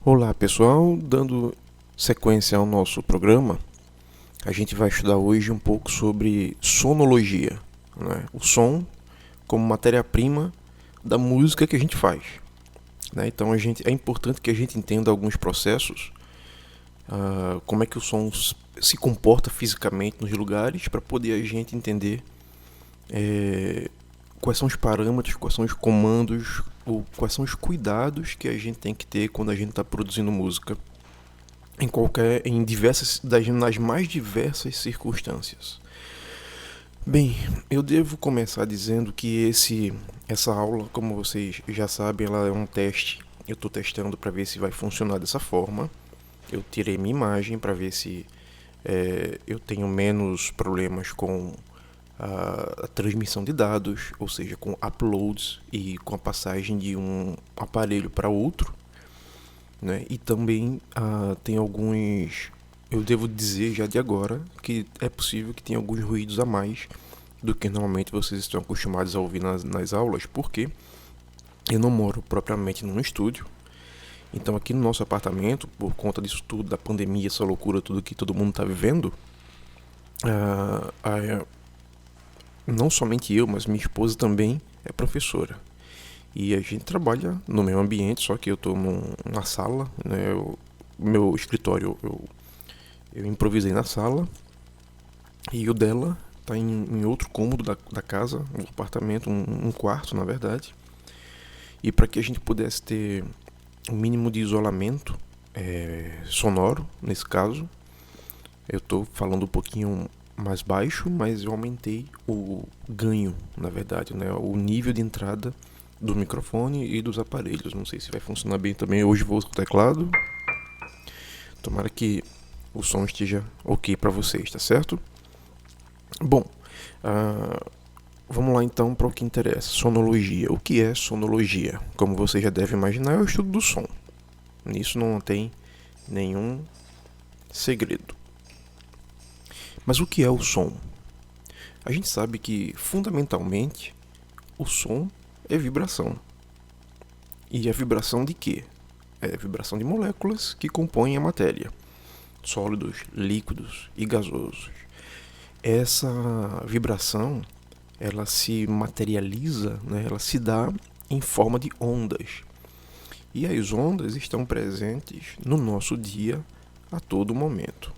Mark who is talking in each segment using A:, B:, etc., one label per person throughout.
A: Olá pessoal, dando sequência ao nosso programa, a gente vai estudar hoje um pouco sobre sonologia, né? O som como matéria-prima da música que a gente faz, né? Então é importante que a gente entenda alguns processos, como é que o som se comporta fisicamente nos lugares, para poder a gente entender quais são os parâmetros, quais são os comandos, ou quais são os cuidados que a gente tem que ter quando a gente está produzindo música nas mais diversas circunstâncias. Bem, eu devo começar dizendo que essa aula, como vocês já sabem, ela é um teste. Eu estou testando para ver se vai funcionar dessa forma. Eu tirei minha imagem para ver se eu tenho menos problemas com a transmissão de dados, ou seja, com uploads e com a passagem de um aparelho para outro, né? E também tem alguns, eu devo dizer já de agora, que é possível que tenha alguns ruídos a mais do que normalmente vocês estão acostumados a ouvir nas aulas, porque eu não moro propriamente num estúdio. Então aqui no nosso apartamento, por conta disso tudo, da pandemia, essa loucura, tudo que todo mundo está vivendo, não somente eu, mas minha esposa também é professora. E a gente trabalha no mesmo ambiente, só que eu estou na sala, né? Meu escritório eu improvisei na sala, e o dela está em outro cômodo da casa, um apartamento, um quarto na verdade. E para que a gente pudesse ter um mínimo de isolamento sonoro, nesse caso, eu estou falando um pouquinho mais baixo, mas eu aumentei o ganho, na verdade, né? O nível de entrada do microfone e dos aparelhos. Não sei se vai funcionar bem também. Hoje vou com o teclado. Tomara que o som esteja ok para vocês, tá certo? Bom, vamos lá então para o que interessa. Sonologia. O que é sonologia? Como você já deve imaginar, é o estudo do som. Nisso não tem nenhum segredo. Mas o que é o som? A gente sabe que, fundamentalmente, o som é vibração. E a vibração de quê? É a vibração de moléculas que compõem a matéria. Sólidos, líquidos e gasosos. Essa vibração, ela se materializa, né? Ela se dá em forma de ondas. E as ondas estão presentes no nosso dia a todo momento.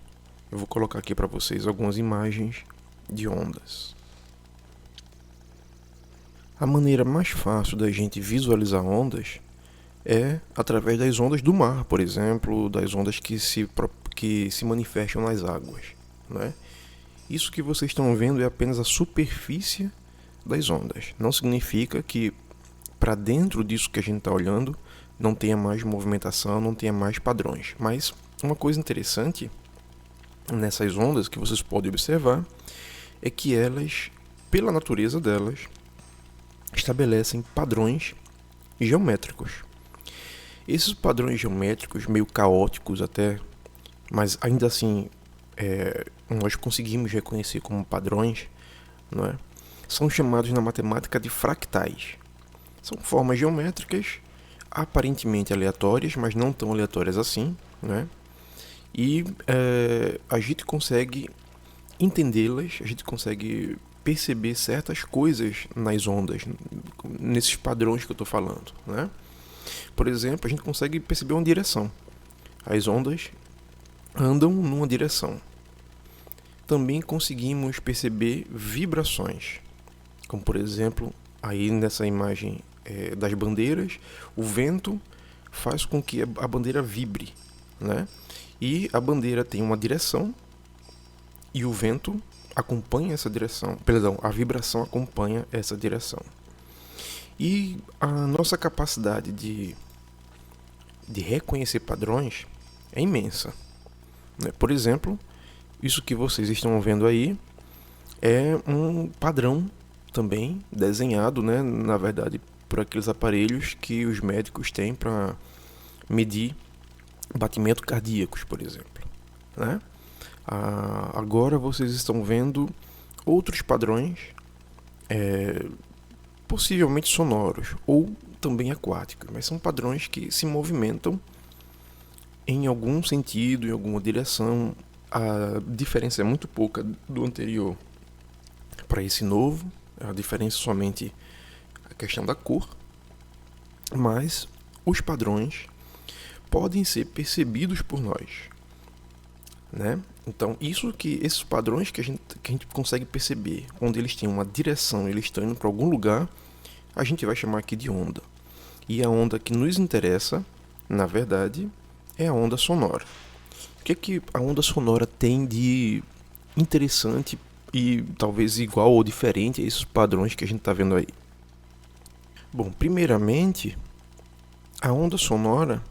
A: Eu vou colocar aqui para vocês algumas imagens de ondas. A maneira mais fácil da gente visualizar ondas é através das ondas do mar, por exemplo, das ondas que se manifestam nas águas, né? Isso que vocês estão vendo é apenas a superfície das ondas. Não significa que para dentro disso que a gente está olhando não tenha mais movimentação, não tenha mais padrões. Mas uma coisa interessante nessas ondas que vocês podem observar é que elas, pela natureza delas, estabelecem padrões geométricos. Esses padrões geométricos, meio caóticos até, mas ainda assim nós conseguimos reconhecer como padrões, não é? São chamados na matemática de fractais. São formas geométricas aparentemente aleatórias, mas não tão aleatórias assim, né? E a gente consegue entendê-las, a gente consegue perceber certas coisas nas ondas, nesses padrões que eu estou falando, né? Por exemplo, a gente consegue perceber uma direção. As ondas andam numa direção. Também conseguimos perceber vibrações, como por exemplo, aí nessa imagem das bandeiras, o vento faz com que a bandeira vibre, né? E a bandeira tem uma direção e o vento acompanha essa direção. Perdão, a vibração acompanha essa direção. E a nossa capacidade de reconhecer padrões é imensa, né? Por exemplo, isso que vocês estão vendo aí é um padrão também desenhado, né, na verdade, por aqueles aparelhos que os médicos têm para medir batimentos cardíacos, por exemplo, né? Agora vocês estão vendo outros padrões, possivelmente sonoros ou também aquáticos, mas são padrões que se movimentam em algum sentido, em alguma direção, a diferença é muito pouca do anterior para esse novo. A diferença é somente a questão da cor, mas os padrões podem ser percebidos por nós, né? Então, esses padrões que a gente consegue perceber, quando eles têm uma direção, eles estão indo para algum lugar, a gente vai chamar aqui de onda. E a onda que nos interessa, na verdade, é a onda sonora. O que a onda sonora tem de interessante e talvez igual ou diferente a esses padrões que a gente está vendo aí? Bom, primeiramente, a onda sonora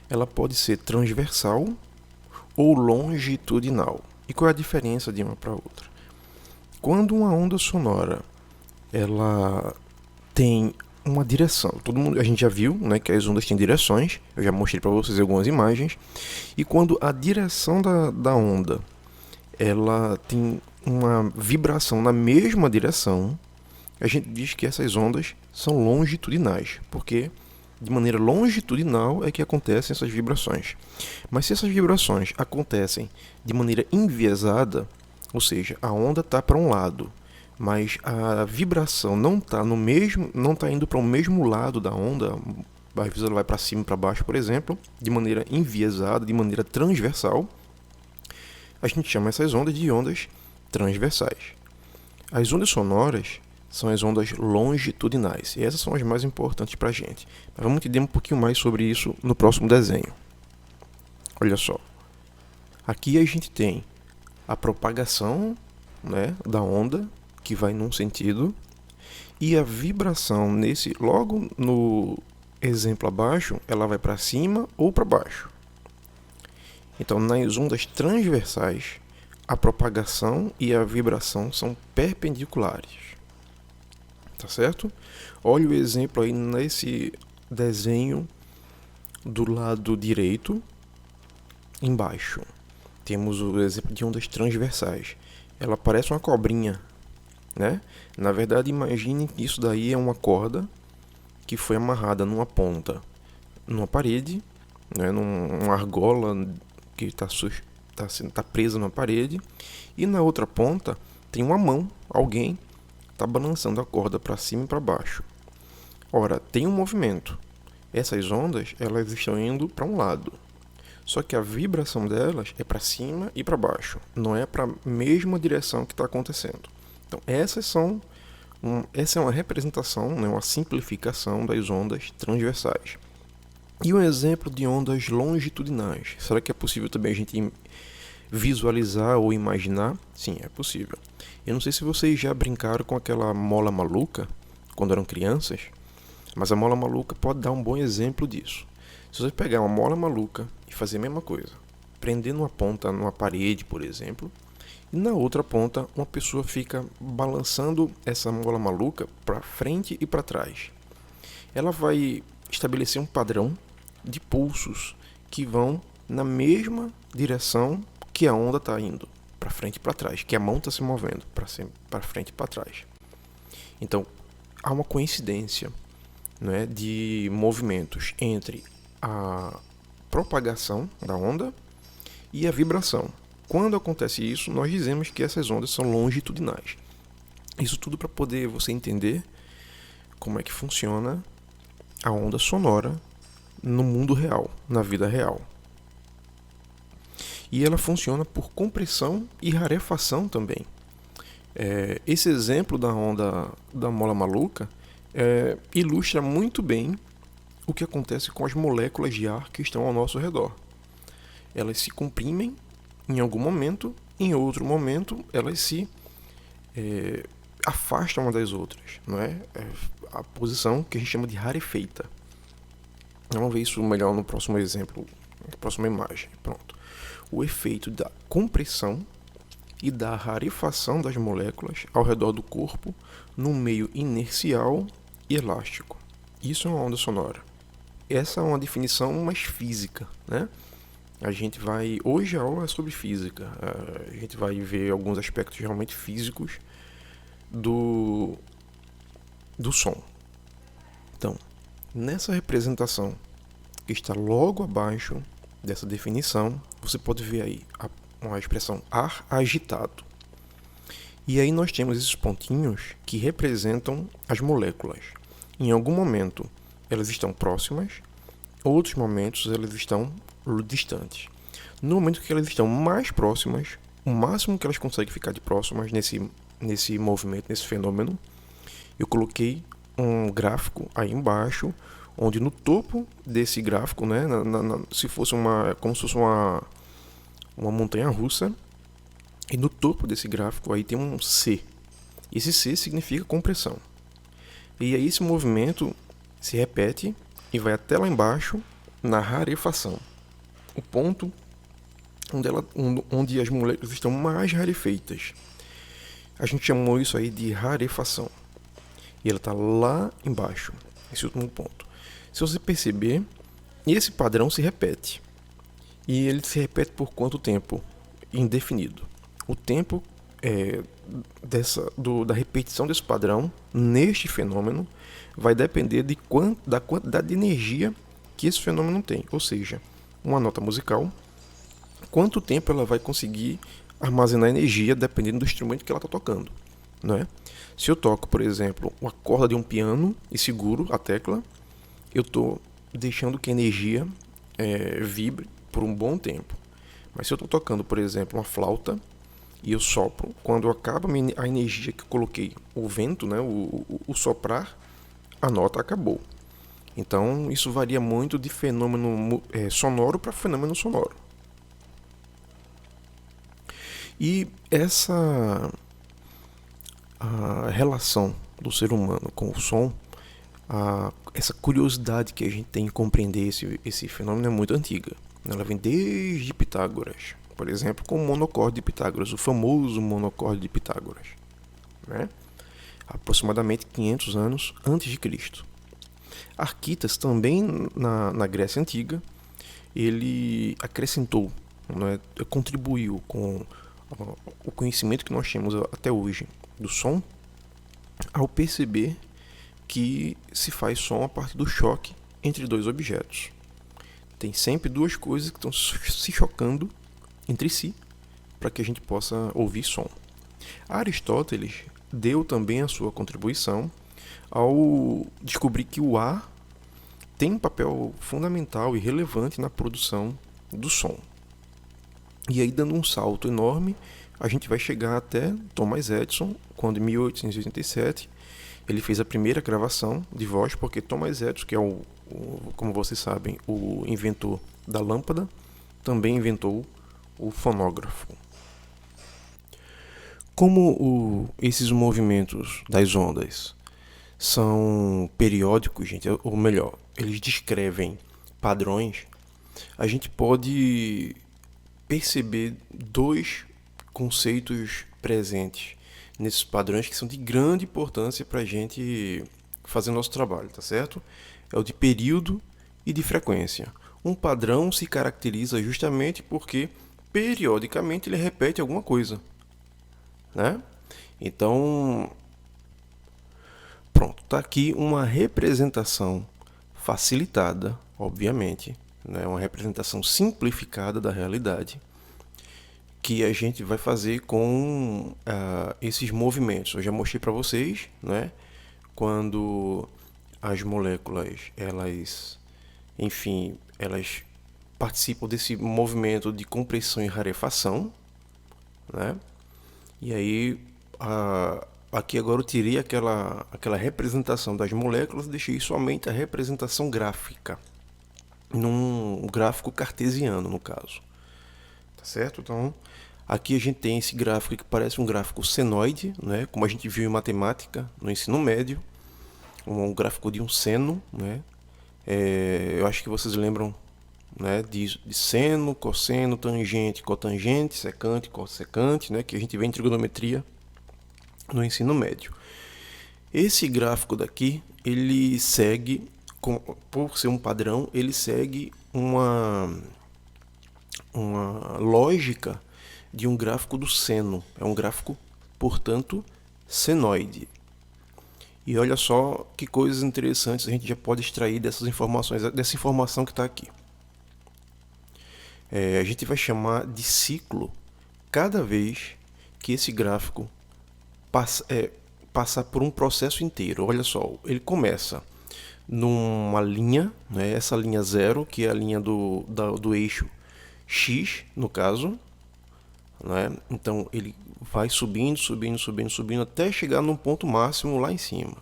A: ela pode ser transversal ou longitudinal. E qual é a diferença de uma para outra? Quando uma onda sonora ela tem uma direção, a gente já viu, né, que as ondas têm direções, eu já mostrei para vocês algumas imagens, e quando a direção da onda ela tem uma vibração na mesma direção, a gente diz que essas ondas são longitudinais, porque de maneira longitudinal é que acontecem essas vibrações. Mas se essas vibrações acontecem de maneira enviesada, ou seja, a onda está para um lado, mas a vibração não está indo para o mesmo lado da onda, às vezes ela vai para cima e para baixo, por exemplo, de maneira enviesada, de maneira transversal, a gente chama essas ondas de ondas transversais. As ondas sonoras são as ondas longitudinais, e essas são as mais importantes para a gente. Mas vamos entender um pouquinho mais sobre isso no próximo desenho. Olha só, aqui a gente tem a propagação, né, da onda, que vai num sentido, e a vibração logo no exemplo abaixo, ela vai para cima ou para baixo. Então, nas ondas transversais, a propagação e a vibração são perpendiculares. Tá certo? Olha o exemplo aí nesse desenho do lado direito, embaixo. Temos o exemplo de ondas transversais. Ela parece uma cobrinha, né? Na verdade, imagine que isso daí é uma corda que foi amarrada numa ponta, numa parede, né? Numa argola que está presa numa parede, e na outra ponta tem uma mão, alguém está balançando a corda para cima e para baixo. Ora, tem um movimento. Essas ondas elas estão indo para um lado. Só que a vibração delas é para cima e para baixo. Não é para a mesma direção que está acontecendo. Então, essa é uma representação, né, uma simplificação das ondas transversais. E um exemplo de ondas longitudinais. Será que é possível também a gente visualizar ou imaginar? Sim, é possível. Eu não sei se vocês já brincaram com aquela mola maluca quando eram crianças, mas a mola maluca pode dar um bom exemplo disso. Se você pegar uma mola maluca e fazer a mesma coisa, prender numa ponta numa parede, por exemplo, e na outra ponta uma pessoa fica balançando essa mola maluca para frente e para trás, ela vai estabelecer um padrão de pulsos que vão na mesma direção que a onda está indo, para frente e para trás, que a mão está se movendo para frente e para trás. Então, há uma coincidência, né, de movimentos entre a propagação da onda e a vibração. Quando acontece isso, nós dizemos que essas ondas são longitudinais. Isso tudo para poder você entender como é que funciona a onda sonora no mundo real, na vida real. E ela funciona por compressão e rarefação também. Esse exemplo da onda da mola maluca ilustra muito bem o que acontece com as moléculas de ar que estão ao nosso redor. Elas se comprimem em algum momento, em outro momento elas se afastam uma das outras, não é? A posição que a gente chama de rarefeita. Vamos ver isso melhor no próximo exemplo, na próxima imagem. Pronto. O efeito da compressão e da rarefação das moléculas ao redor do corpo num meio inercial e elástico. Isso é uma onda sonora. Essa é uma definição mais física, né? Hoje a aula é sobre física. A gente vai ver alguns aspectos realmente físicos do som. Então, nessa representação que está logo abaixo dessa definição, você pode ver aí a expressão ar agitado. E aí nós temos esses pontinhos que representam as moléculas. Em algum momento elas estão próximas, outros momentos elas estão distantes. No momento que elas estão mais próximas, o máximo que elas conseguem ficar de próximas nesse movimento, nesse fenômeno, eu coloquei um gráfico aí embaixo, onde no topo desse gráfico, né, se fosse como se fosse uma montanha russa, e no topo desse gráfico aí tem um C. Esse C significa compressão. E aí esse movimento se repete e vai até lá embaixo na rarefação. O ponto onde as moléculas estão mais rarefeitas. A gente chamou isso aí de rarefação. E ela está lá embaixo, esse último ponto. Se você perceber, esse padrão se repete. E ele se repete por quanto tempo? Indefinido. O tempo da repetição desse padrão neste fenômeno vai depender da quantidade de energia que esse fenômeno tem. Ou seja, uma nota musical, quanto tempo ela vai conseguir armazenar energia dependendo do instrumento que ela está tocando, né? Se eu toco, por exemplo, uma corda de um piano e seguro a tecla, eu estou deixando que a energia vibre por um bom tempo. Mas se eu estou tocando, por exemplo, uma flauta e eu sopro, quando acaba a energia que eu coloquei, o vento, né, o soprar, a nota acabou. Então isso varia muito de fenômeno sonoro para fenômeno sonoro. E a relação do ser humano com o som, essa curiosidade que a gente tem em compreender esse fenômeno é muito antiga. Ela vem desde Pitágoras, por exemplo, com o monocorde de Pitágoras, o famoso monocorde de Pitágoras, né? Aproximadamente 500 anos antes de Cristo. Arquitas, também na Grécia Antiga, ele acrescentou, né, contribuiu com o conhecimento que nós temos até hoje do som, ao perceber que se faz som a partir do choque entre dois objetos. Tem sempre duas coisas que estão se chocando entre si para que a gente possa ouvir som. Aristóteles deu também a sua contribuição ao descobrir que o ar tem um papel fundamental e relevante na produção do som. E aí, dando um salto enorme, a gente vai chegar até Thomas Edison, quando em 1887 ele fez a primeira gravação de voz, porque Thomas Edison, que é como vocês sabem, o inventor da lâmpada, também inventou o fonógrafo. Como esses movimentos das ondas são periódicos, gente, ou melhor, eles descrevem padrões, a gente pode perceber dois conceitos presentes nesses padrões que são de grande importância para a gente fazer nosso trabalho, tá certo? É o de período e de frequência. Um padrão se caracteriza justamente porque periodicamente ele repete alguma coisa, né? Então, pronto, tá aqui uma representação facilitada, obviamente, né? Uma representação simplificada da realidade que a gente vai fazer com esses movimentos. Eu já mostrei para vocês, né? Quando as moléculas, elas participam desse movimento de compressão e rarefação, né? E aí, aqui agora eu tirei aquela representação das moléculas e deixei somente a representação gráfica, num gráfico cartesiano, no caso. Tá certo? Então, aqui a gente tem esse gráfico que parece um gráfico senoide, né? Como a gente viu em matemática no ensino médio, um gráfico de um seno, né? Eu acho que vocês lembram, né, de seno, cosseno, tangente, cotangente, secante, cossecante, né, que a gente vê em trigonometria no ensino médio. Esse gráfico daqui, ele segue, por ser um padrão, ele segue uma lógica de um gráfico do seno. É um gráfico, portanto, senoide. E olha só que coisas interessantes a gente já pode extrair dessas informações, dessa informação que está aqui. A gente vai chamar de ciclo cada vez que esse gráfico passar por um processo inteiro. Olha só, ele começa numa linha, né, essa linha zero, que é a linha do eixo X, no caso. Né? Então ele vai subindo, subindo, subindo, subindo, até chegar num ponto máximo lá em cima.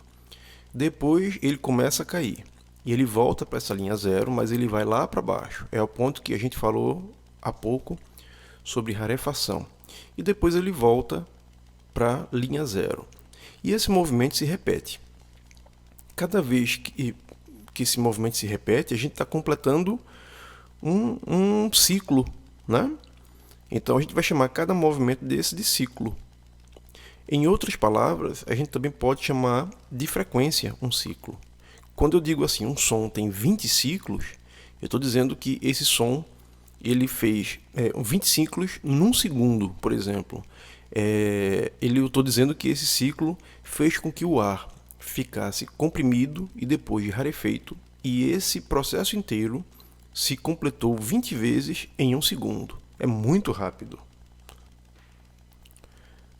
A: Depois ele começa a cair. E ele volta para essa linha zero, mas ele vai lá para baixo. É o ponto que a gente falou há pouco sobre rarefação. E depois ele volta para a linha zero. E esse movimento se repete. Cada vez que esse movimento se repete, a gente está completando um ciclo, né? Então a gente vai chamar cada movimento desse de ciclo. Em outras palavras, a gente também pode chamar de frequência um ciclo. Quando eu digo assim, um som tem 20 ciclos, eu estou dizendo que esse som ele fez 20 ciclos num segundo, por exemplo. Eu estou dizendo que esse ciclo fez com que o ar ficasse comprimido e depois rarefeito, e esse processo inteiro se completou 20 vezes em um segundo. É muito rápido.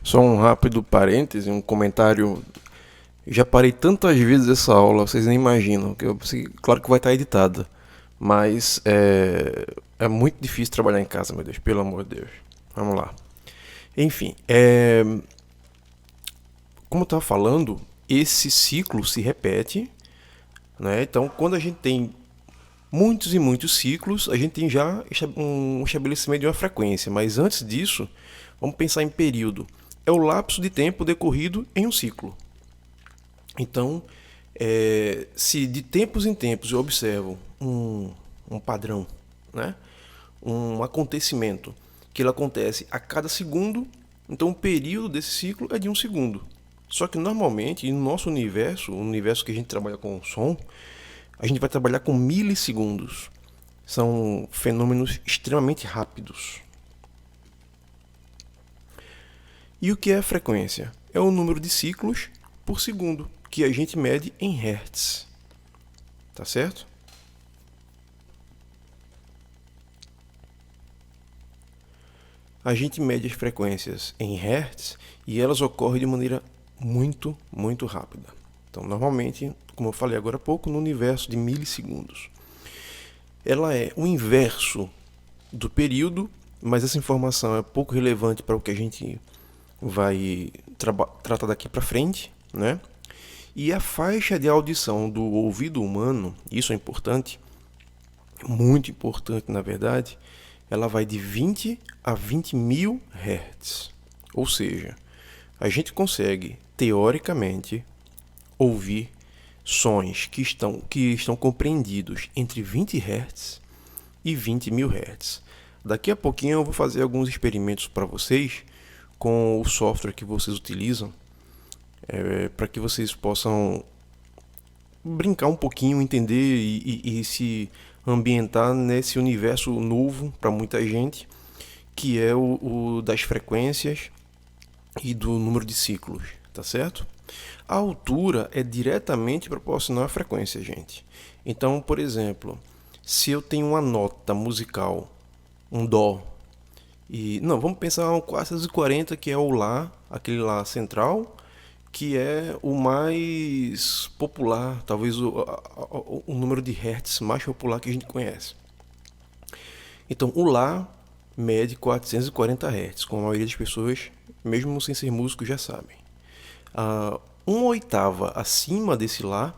A: Só um rápido parêntese, um comentário. Já parei tantas vezes essa aula, vocês nem imaginam. Claro que vai estar editada, mas é muito difícil trabalhar em casa, meu Deus, pelo amor de Deus. Vamos lá. Enfim, como eu estava falando, esse ciclo se repete, né? Então, quando a gente tem muitos e muitos ciclos, a gente tem já um estabelecimento de uma frequência. Mas antes disso, vamos pensar em período. É o lapso de tempo decorrido em um ciclo. Então, se de tempos em tempos eu observo um padrão, né? Um acontecimento, que ele acontece a cada segundo, então o período desse ciclo é de um segundo. Só que normalmente, no nosso universo, o universo que a gente trabalha com som, a gente vai trabalhar com milissegundos. São fenômenos extremamente rápidos. E o que é a frequência? É o número de ciclos por segundo, que a gente mede em hertz. Tá certo? A gente mede as frequências em hertz e elas ocorrem de maneira muito, muito rápida. Então, normalmente, como eu falei agora há pouco, no universo de milissegundos. Ela é o inverso do período, mas essa informação é pouco relevante para o que a gente vai tratar daqui para frente, né? E a faixa de audição do ouvido humano, isso é importante, muito importante na verdade, ela vai de 20 a 20 mil Hz. Ou seja, a gente consegue, teoricamente, ouvir sons que estão compreendidos entre 20 Hz e 20 mil Hz. Daqui a pouquinho eu vou fazer alguns experimentos para vocês com o software que vocês utilizam, para que vocês possam brincar um pouquinho, entender e se ambientar nesse universo novo para muita gente, que é o das frequências e do número de ciclos, tá certo? A altura é diretamente proporcional à frequência, gente. Então, por exemplo, se eu tenho uma nota musical, um dó, vamos pensar um 440, que é o lá, aquele lá central, que é o mais popular, talvez o número de hertz mais popular que a gente conhece. Então, o lá mede 440 Hz, como a maioria das pessoas, mesmo sem ser músico, já sabem. Uma oitava acima desse lá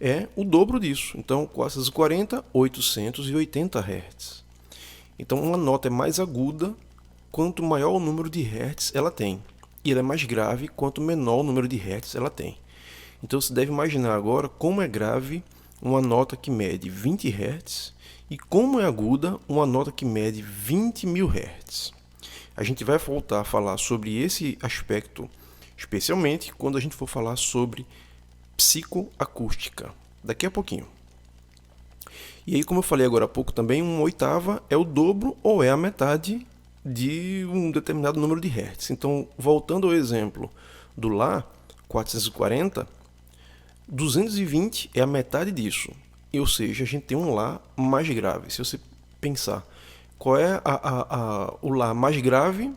A: é o dobro disso. Então, 440, 880 Hz. Então, uma nota é mais aguda quanto maior o número de Hz ela tem. E ela é mais grave quanto menor o número de Hz ela tem. Então, você deve imaginar agora como é grave uma nota que mede 20 Hz e como é aguda uma nota que mede 20 mil Hz. A gente vai voltar a falar sobre esse aspecto, especialmente quando a gente for falar sobre psicoacústica, daqui a pouquinho. E aí, como eu falei agora há pouco também, uma oitava é o dobro ou é a metade de um determinado número de hertz. Então, voltando ao exemplo do lá, 440, 220 é a metade disso. Ou seja, a gente tem um lá mais grave. Se você pensar Qual é o Lá mais grave?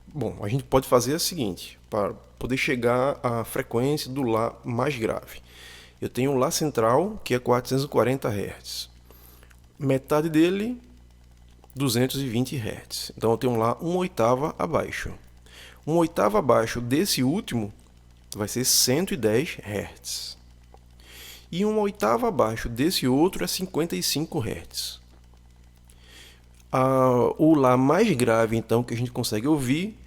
A: Bom, a gente pode fazer o seguinte, para poder chegar à frequência do Lá mais grave. Eu tenho o Lá central, que é 440 Hz. Metade dele, 220 Hz. Então eu tenho lá uma oitava abaixo. Uma oitava abaixo desse último vai ser 110 Hz. E uma oitava abaixo desse outro é 55 Hz. O Lá mais grave, então, que a gente consegue ouvir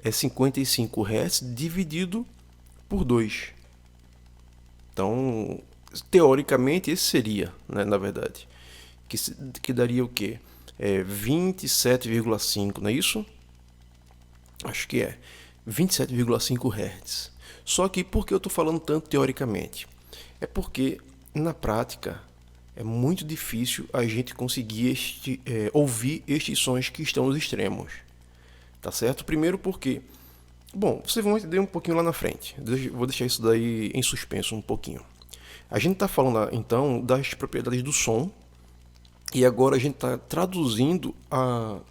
A: é 55 Hz dividido por 2. Então, teoricamente, esse seria, né, na verdade, que daria o quê? 27,5, não é isso? Acho que é 27,5 Hz. Só que por que eu estou falando tanto teoricamente? É porque, na prática, é muito difícil a gente conseguir ouvir estes sons que estão nos extremos. Tá certo? Primeiro porque, bom, vocês vão entender um pouquinho lá na frente. Vou deixar isso daí em suspenso um pouquinho. A gente está falando, então, das propriedades do som. E agora a gente está traduzindo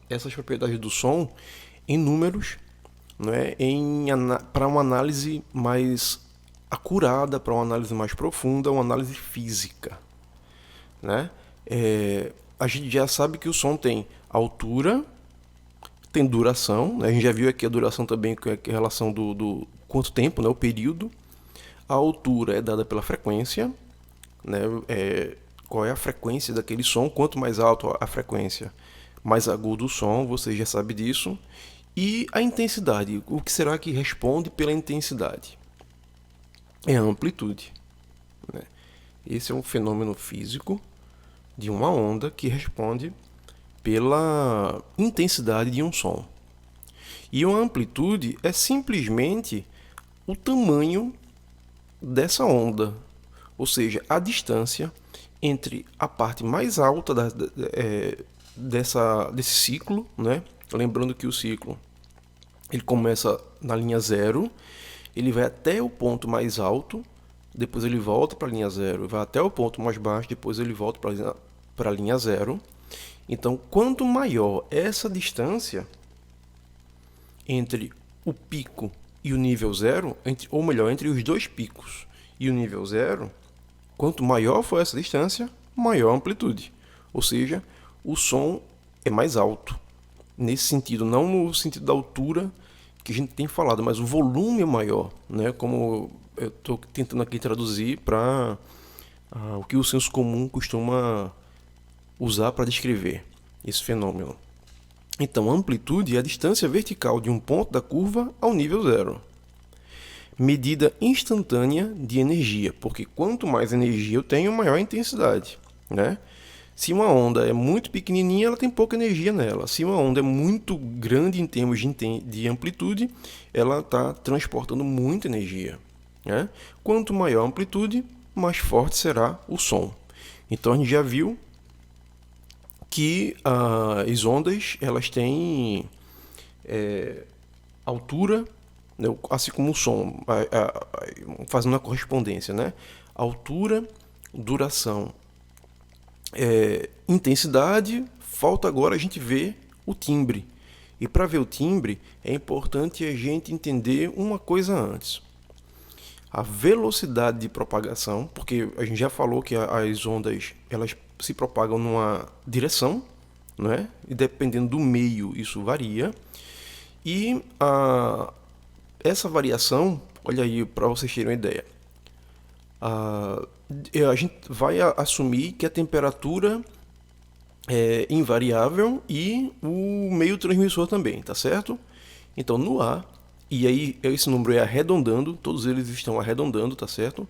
A: essas propriedades do som em números, né, para uma análise mais acurada, para uma análise mais profunda, uma análise física. Né? A gente já sabe que o som tem altura, tem duração, né? A gente já viu aqui a duração também, que é a relação do quanto tempo, né, o período. A altura é dada pela frequência, né? Qual é a frequência daquele som, quanto mais alto a frequência, mais agudo o som, você já sabe disso. E a intensidade, o que será que responde pela intensidade? É a amplitude, né? Esse é um fenômeno físico de uma onda que responde pela intensidade de um som. E uma amplitude é simplesmente o tamanho dessa onda, ou seja, a distância entre a parte mais alta desse ciclo, né? Lembrando que o ciclo ele começa na linha zero, ele vai até o ponto mais alto, depois ele volta para a linha zero, vai até o ponto mais baixo, depois ele volta para a linha zero. Então, quanto maior essa distância entre o pico e o nível zero, ou melhor, entre os dois picos e o nível zero, quanto maior for essa distância, maior a amplitude. Ou seja, o som é mais alto. Nesse sentido, não no sentido da altura que a gente tem falado, mas o volume é maior, né? Como eu estou tentando aqui traduzir para o que o senso comum costuma usar para descrever esse fenômeno. Então, a amplitude é a distância vertical de um ponto da curva ao nível zero. Medida instantânea de energia, porque quanto mais energia eu tenho, maior a intensidade, né? Se uma onda é muito pequenininha, ela tem pouca energia nela. Se uma onda é muito grande em termos de amplitude, ela está transportando muita energia, né? Quanto maior a amplitude, mais forte será o som. Então a gente já viu que as ondas elas têm altura, né, assim como o som, fazendo uma correspondência, né? Altura, duração, intensidade. Falta agora a gente ver o timbre. E para ver o timbre é importante a gente entender uma coisa antes. A velocidade de propagação, porque a gente já falou que as ondas elas se propagam numa direção, não é? E dependendo do meio isso varia. E essa variação, olha aí para vocês terem uma ideia, a gente vai assumir que a temperatura é invariável e o meio transmissor também, tá certo? Então no ar, e aí esse número é arredondando, todos eles estão arredondando, tá certo?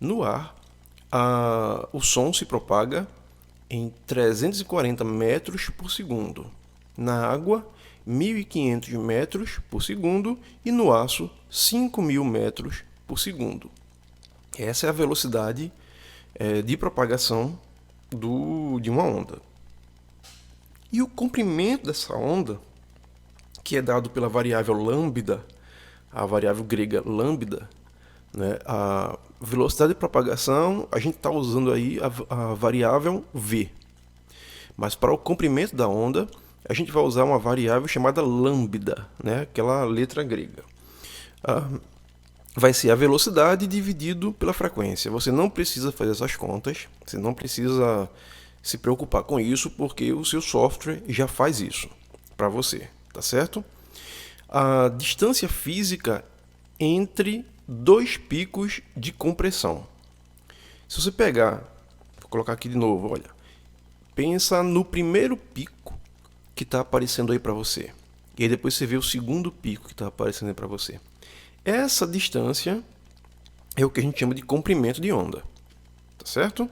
A: No ar, o som se propaga em 340 metros por segundo. Na água, 1.500 metros por segundo e no aço, 5.000 metros por segundo. Essa é a velocidade de propagação de uma onda. E o comprimento dessa onda, que é dado pela variável lambda, a variável grega lambda, né? A velocidade de propagação, a gente está usando aí a variável v. Mas para o comprimento da onda, a gente vai usar uma variável chamada lambda, né? Aquela letra grega. Vai ser a velocidade dividido pela frequência. Você não precisa fazer essas contas, você não precisa se preocupar com isso, porque o seu software já faz isso para você, tá certo? A distância física entre dois picos de compressão. Se você pegar, vou colocar aqui de novo, olha, pensa no primeiro pico que está aparecendo aí para você, e aí depois você vê o segundo pico que está aparecendo aí para você. Essa distância é o que a gente chama de comprimento de onda, tá certo?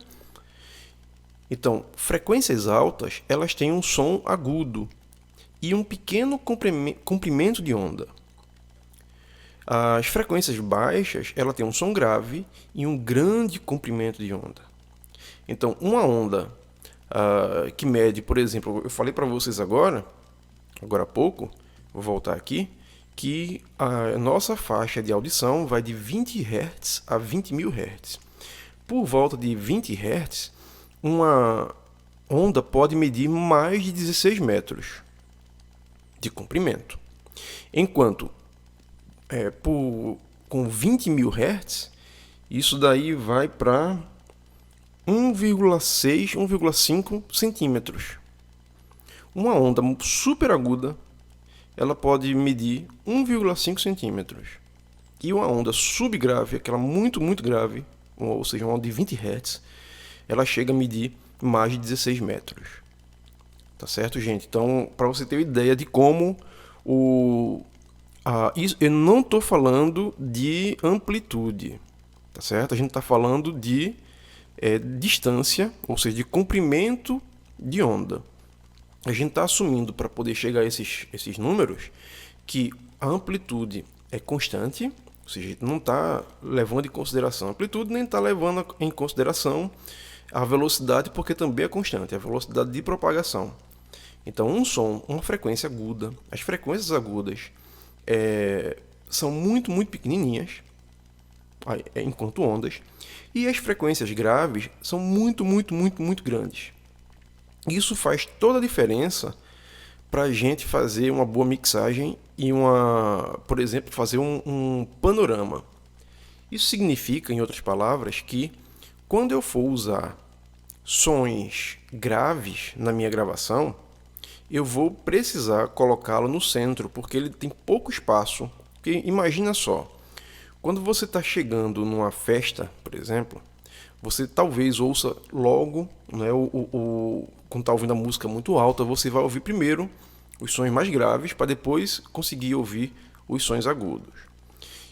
A: Então, frequências altas, elas têm um som agudo e um pequeno comprimento de onda. As frequências baixas, ela tem um som grave e um grande comprimento de onda. Então, uma onda que mede, por exemplo, eu falei para vocês agora há pouco, vou voltar aqui, que a nossa faixa de audição vai de 20 Hz a 20.000 Hz. Por volta de 20 Hz, uma onda pode medir mais de 16 metros de comprimento. Enquanto com 20.000 Hz, isso daí vai para 1,6, 1,5 centímetros. Uma onda super aguda, ela pode medir 1,5 centímetros. E uma onda subgrave, aquela muito, muito grave, ou seja, uma onda de 20 Hz, ela chega a medir mais de 16 metros. Tá certo, gente? Então, para você ter uma ideia de como eu não estou falando de amplitude, tá certo? A gente está falando de distância, ou seja, de comprimento de onda. A gente está assumindo, para poder chegar a esses números, que a amplitude é constante, ou seja, a gente não está levando em consideração a amplitude, nem está levando em consideração a velocidade, porque também é constante, a velocidade de propagação. Então, um som, uma frequência aguda, as frequências agudas são muito, muito pequenininhas, enquanto ondas, e as frequências graves são muito, muito, muito, muito grandes. Isso faz toda a diferença para a gente fazer uma boa mixagem e por exemplo, fazer um panorama. Isso significa, em outras palavras, que quando eu for usar sons graves na minha gravação, eu vou precisar colocá-lo no centro, porque ele tem pouco espaço. Porque imagina só, quando você está chegando numa festa, por exemplo, você talvez ouça logo, né, quando está ouvindo a música muito alta, você vai ouvir primeiro os sons mais graves para depois conseguir ouvir os sons agudos.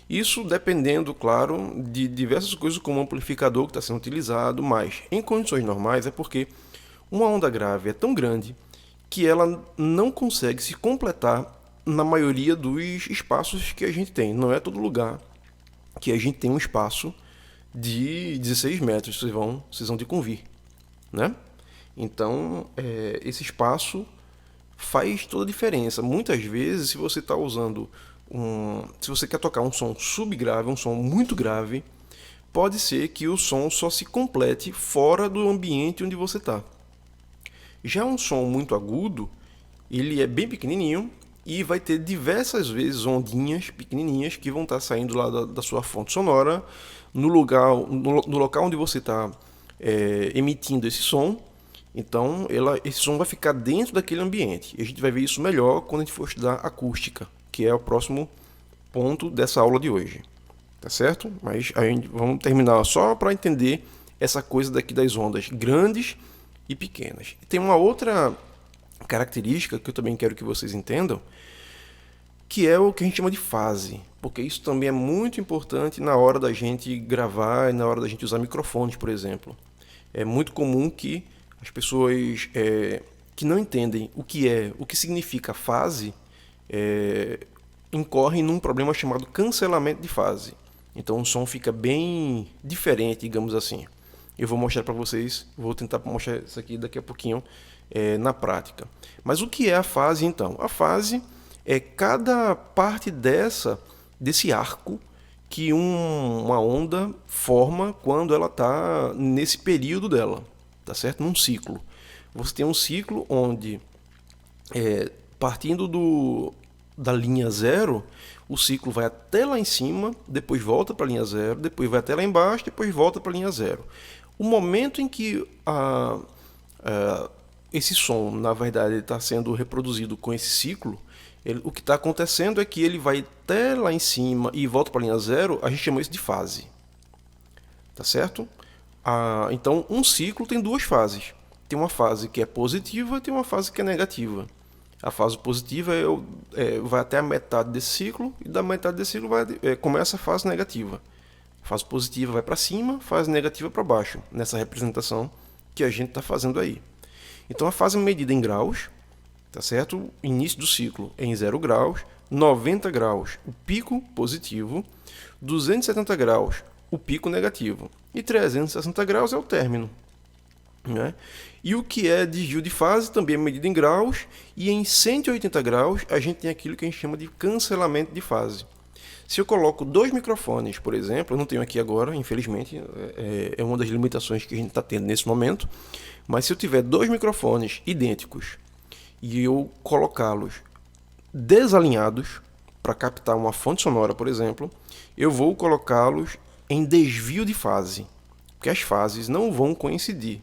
A: Isso dependendo, claro, de diversas coisas como o amplificador que está sendo utilizado, mas em condições normais é porque uma onda grave é tão grande que ela não consegue se completar na maioria dos espaços que a gente tem. Não é todo lugar que a gente tem um espaço de 16 metros, vocês vão ter que convir, né? Então, esse espaço faz toda a diferença. Muitas vezes, se você está usando se você quer tocar um som subgrave, um som muito grave, pode ser que o som só se complete fora do ambiente onde você está. Já um som muito agudo, ele é bem pequenininho e vai ter diversas vezes ondinhas pequenininhas que vão estar saindo lá da sua fonte sonora no local onde você está emitindo esse som. Então, esse som vai ficar dentro daquele ambiente. E a gente vai ver isso melhor quando a gente for estudar acústica, que é o próximo ponto dessa aula de hoje. Tá certo? Mas vamos terminar só para entender essa coisa daqui das ondas grandes e pequenas. E tem uma outra característica que eu também quero que vocês entendam, que é o que a gente chama de fase, porque isso também é muito importante na hora da gente gravar e na hora da gente usar microfones, por exemplo. É muito comum que as pessoas que não entendem o que significa fase, incorrem num problema chamado cancelamento de fase. Então o som fica bem diferente, digamos assim. Eu vou mostrar para vocês, vou tentar mostrar isso aqui daqui a pouquinho na prática. Mas o que é a fase então? A fase é cada parte desse arco que uma onda forma quando ela está nesse período dela, tá certo? Num ciclo. Você tem um ciclo onde, partindo da linha zero, o ciclo vai até lá em cima, depois volta para a linha zero, depois vai até lá embaixo, depois volta para a linha zero. O momento em que esse som, na verdade, está sendo reproduzido com esse ciclo, o que está acontecendo é que ele vai até lá em cima e volta para a linha zero, a gente chama isso de fase. Tá certo? Então, um ciclo tem duas fases. Tem uma fase que é positiva e tem uma fase que é negativa. A fase positiva vai até a metade desse ciclo, e da metade desse ciclo começa a fase negativa. A fase positiva vai para cima, a fase negativa para baixo, nessa representação que a gente está fazendo aí. Então a fase é medida em graus, tá certo? Início do ciclo é em 0 graus, 90 graus o pico positivo, 270 graus o pico negativo e 360 graus é o término. Né? E o que é desvio de fase também é medido em graus, e em 180 graus a gente tem aquilo que a gente chama de cancelamento de fase. Se eu coloco dois microfones, por exemplo, eu não tenho aqui agora, infelizmente, é uma das limitações que a gente está tendo nesse momento, mas se eu tiver dois microfones idênticos e eu colocá-los desalinhados para captar uma fonte sonora, por exemplo, eu vou colocá-los em desvio de fase, porque as fases não vão coincidir,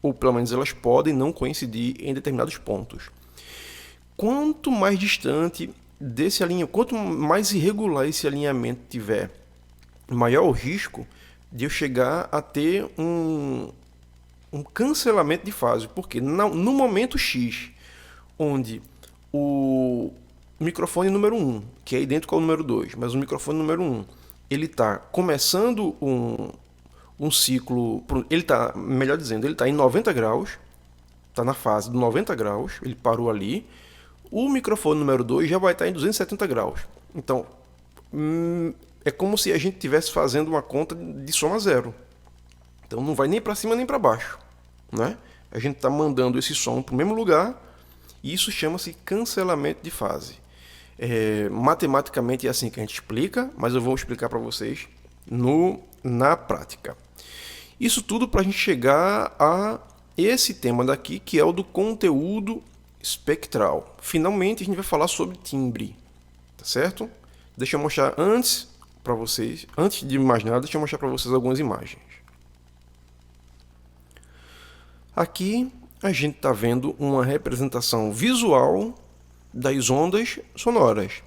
A: ou pelo menos elas podem não coincidir em determinados pontos. Quanto mais distante desse alinhamento, quanto mais irregular esse alinhamento tiver, maior o risco de eu chegar a ter um cancelamento de fase, porque no momento X, onde o microfone número 1, que é idêntico ao número 2, mas o microfone número 1, ele está começando um ciclo, ele está, melhor dizendo, ele está em 90 graus, está na fase de 90 graus, ele parou ali. O microfone número 2 já vai estar em 270 graus. Então, é como se a gente estivesse fazendo uma conta de soma zero. Então, não vai nem para cima nem para baixo. Né? A gente está mandando esse som para o mesmo lugar, e isso chama-se cancelamento de fase. Matematicamente é assim que a gente explica, mas eu vou explicar para vocês na prática. Isso tudo para a gente chegar a esse tema daqui, que é o do conteúdo espectral. Finalmente a gente vai falar sobre timbre, tá certo? Deixa eu mostrar antes para vocês, antes de mais nada, deixa eu mostrar para vocês algumas imagens. Aqui a gente está vendo uma representação visual das ondas sonoras.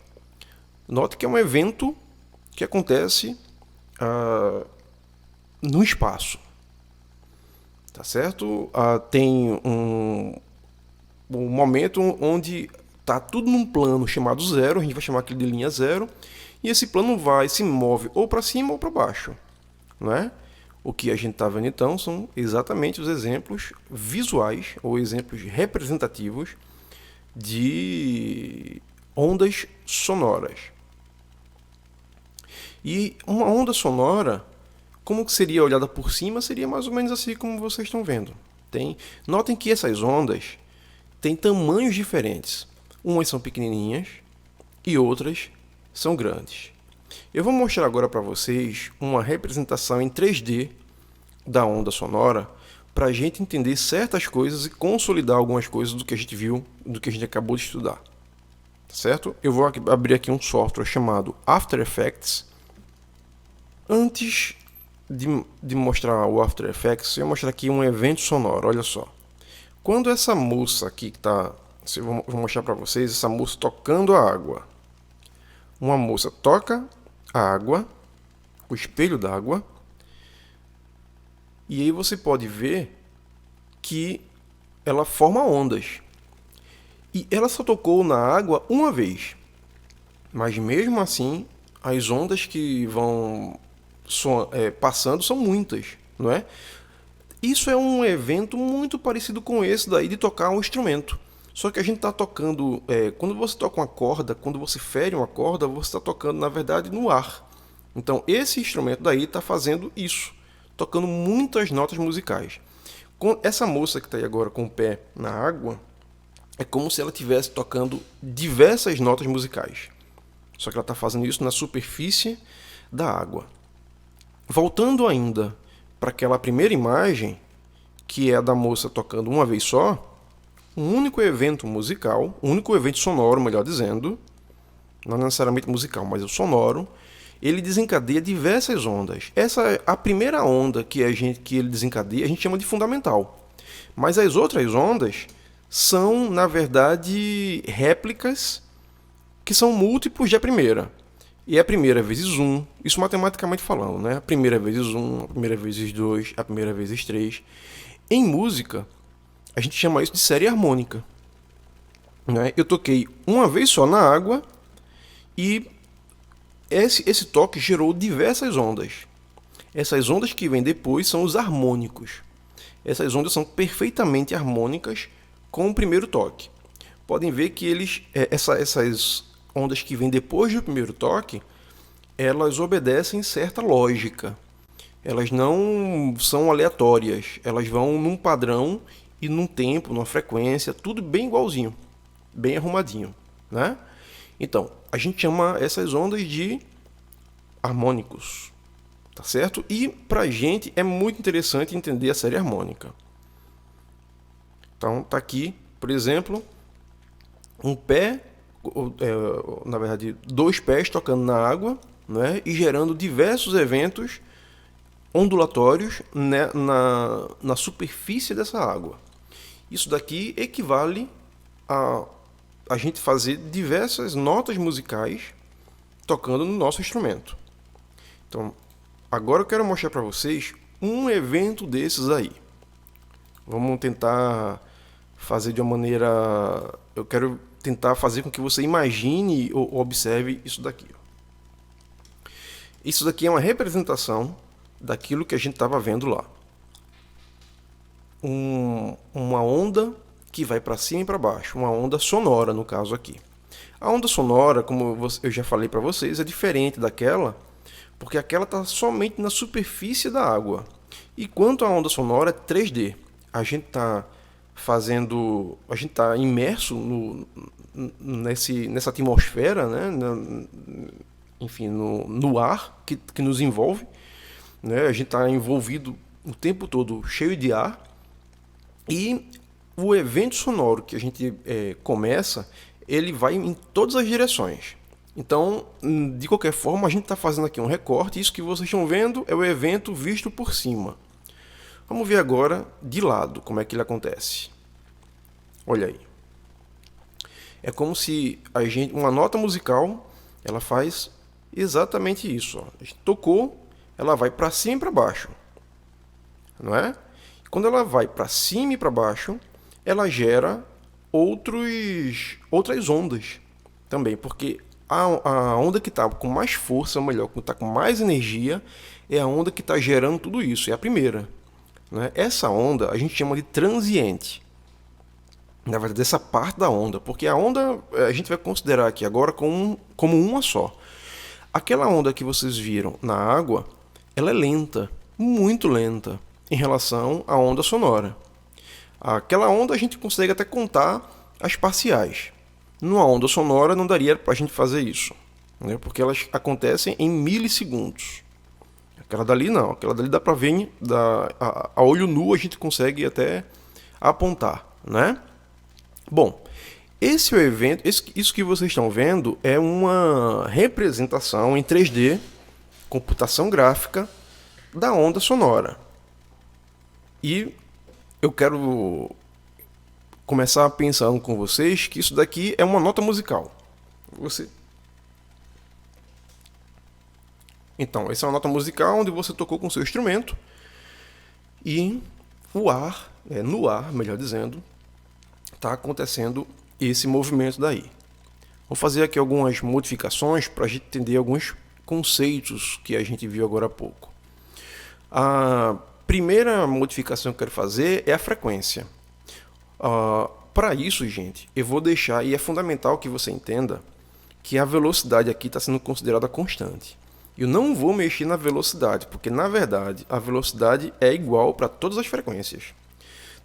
A: Note que é um evento que acontece no espaço, tá certo? Tem um momento onde está tudo num plano chamado zero, a gente vai chamar aquilo de linha zero, e esse plano se move ou para cima ou para baixo, não é? O que a gente está vendo então são exatamente os exemplos visuais ou exemplos representativos de ondas sonoras. E uma onda sonora, como que seria olhada por cima, seria mais ou menos assim como vocês estão vendo. Notem que essas ondas têm tamanhos diferentes. Umas são pequenininhas e outras são grandes. Eu vou mostrar agora para vocês uma representação em 3D da onda sonora para a gente entender certas coisas e consolidar algumas coisas do que a gente viu, do que a gente acabou de estudar. Certo? Eu vou abrir aqui um software chamado After Effects. Antes de mostrar o After Effects, eu vou mostrar aqui um evento sonoro. Olha só. Quando essa moça aqui que está... Vou mostrar para vocês essa moça tocando a água. Uma moça toca a água, o espelho d'água, e aí você pode ver que ela forma ondas. E ela só tocou na água uma vez. Mas mesmo assim, as ondas que vão passando são muitas, não é? Isso é um evento muito parecido com esse daí de tocar um instrumento. Só que a gente está tocando... quando você toca uma corda, quando você fere uma corda, você está tocando, na verdade, no ar. Então, esse instrumento daí está fazendo isso, tocando muitas notas musicais. Com essa moça que está aí agora com o pé na água, é como se ela estivesse tocando diversas notas musicais. Só que ela está fazendo isso na superfície da água. Voltando ainda para aquela primeira imagem, que é a da moça tocando uma vez só, um único evento musical, um único evento sonoro, melhor dizendo, não necessariamente musical, mas o sonoro, ele desencadeia diversas ondas. Essa, a primeira onda que ele desencadeia, a gente chama de fundamental. Mas as outras ondas são, na verdade, réplicas que são múltiplos da primeira. E é a primeira vezes 1, isso matematicamente falando, né? A primeira vezes 1, a primeira vezes 2, a primeira vezes 3. Em música, a gente chama isso de série harmônica. Né? Eu toquei uma vez só na água e esse toque gerou diversas ondas. Essas ondas que vêm depois são os harmônicos. Essas ondas são perfeitamente harmônicas com o primeiro toque. Podem ver que essas ondas que vêm depois do primeiro toque, elas obedecem certa lógica. Elas não são aleatórias. Elas vão num padrão e num tempo, numa frequência, tudo bem igualzinho, bem arrumadinho, né? Então, a gente chama essas ondas de harmônicos, tá certo? E pra gente é muito interessante entender a série harmônica. Então, tá aqui, por exemplo, um pé, na verdade, dois pés tocando na água, né? E gerando diversos eventos ondulatórios, né, na superfície dessa água. Isso daqui equivale a gente fazer diversas notas musicais tocando no nosso instrumento. Então, agora eu quero mostrar para vocês um evento desses aí. Vamos tentar fazer de uma maneira... Eu quero tentar fazer com que você imagine ou observe isso daqui. Isso daqui é uma representação daquilo que a gente estava vendo lá. Uma onda que vai para cima e para baixo, uma onda sonora no caso aqui. A onda sonora, como eu já falei para vocês, é diferente daquela, porque aquela está somente na superfície da água. Enquanto a onda sonora é 3D, a gente está imerso nessa atmosfera, né? Enfim, no ar que nos envolve, né? A gente está envolvido o tempo todo cheio de ar, e o evento sonoro que a gente começa, ele vai em todas as direções. Então, de qualquer forma, a gente está fazendo aqui um recorte. Isso que vocês estão vendo é o evento visto por cima. Vamos ver agora de lado como é que ele acontece. Olha aí. É como se uma nota musical, ela faz exatamente isso. Ó. A gente tocou, ela vai para cima e para baixo, não é? Quando ela vai para cima e para baixo, ela gera outras ondas também, porque a onda que está com mais força, ou melhor, que está com mais energia, é a onda que está gerando tudo isso, é a primeira. Né? Essa onda a gente chama de transiente. Na verdade, essa parte da onda, porque a onda a gente vai considerar aqui agora como uma só. Aquela onda que vocês viram na água, ela é lenta, muito lenta, em relação à onda sonora. Aquela onda a gente consegue até contar as parciais. Numa onda sonora não daria para a gente fazer isso, né? Porque elas acontecem em milissegundos. Aquela dali não, aquela dali dá para ver, a olho nu a gente consegue até apontar, né? Bom, esse é o evento, isso que vocês estão vendo é uma representação em 3D, computação gráfica, da onda sonora. E eu quero começar pensando com vocês que isso daqui é uma nota musical. Então, essa é uma nota musical onde você tocou com o seu instrumento e no ar, melhor dizendo, está acontecendo esse movimento daí. Vou fazer aqui algumas modificações para a gente entender alguns conceitos que a gente viu agora há pouco. A primeira modificação que eu quero fazer é a frequência. Para isso, gente, eu vou deixar, e é fundamental que você entenda, que a velocidade aqui está sendo considerada constante. Eu não vou mexer na velocidade, porque na verdade a velocidade é igual para todas as frequências.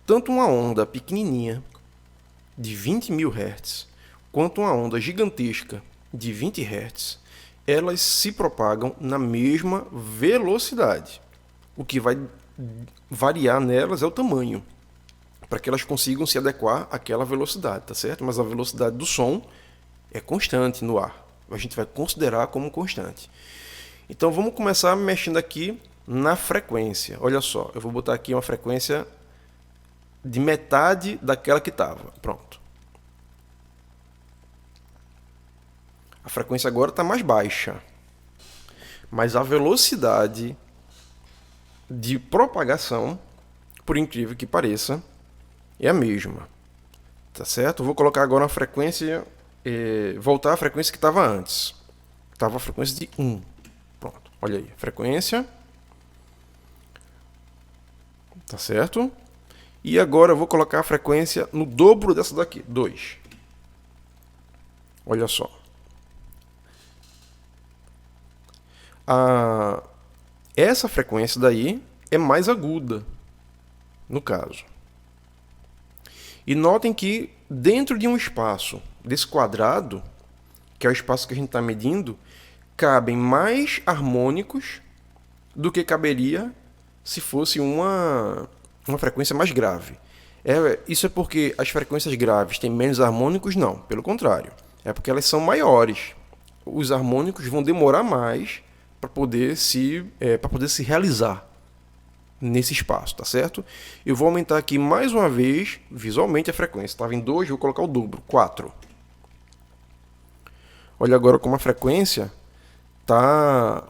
A: Tanto uma onda pequenininha, de 20.000 Hz, quanto uma onda gigantesca de 20 Hz, elas se propagam na mesma velocidade, o que vai variar nelas é o tamanho, para que elas consigam se adequar àquela velocidade, tá certo? Mas a velocidade do som é constante no ar. A gente vai considerar como constante. Então vamos começar mexendo aqui na frequência. Olha só, eu vou botar aqui uma frequência de metade daquela que estava. Pronto. A frequência agora está mais baixa, mas a velocidade de propagação, por incrível que pareça, é a mesma. Tá certo? Eu vou colocar agora uma frequência, voltar à frequência que estava antes. Estava a frequência de 1. Pronto, olha aí, frequência. Tá certo? E agora eu vou colocar a frequência no dobro dessa daqui, 2. Olha só. Essa frequência daí é mais aguda, no caso. E notem que dentro de um espaço desse quadrado, que é o espaço que a gente está medindo, cabem mais harmônicos do que caberia se fosse uma frequência mais grave. Isso é porque as frequências graves têm menos harmônicos? Não, pelo contrário. É porque elas são maiores. Os harmônicos vão demorar mais para poder se realizar nesse espaço, tá certo? Eu vou aumentar aqui mais uma vez, visualmente, a frequência. Estava em 2, vou colocar o dobro, 4. Olha agora como a frequência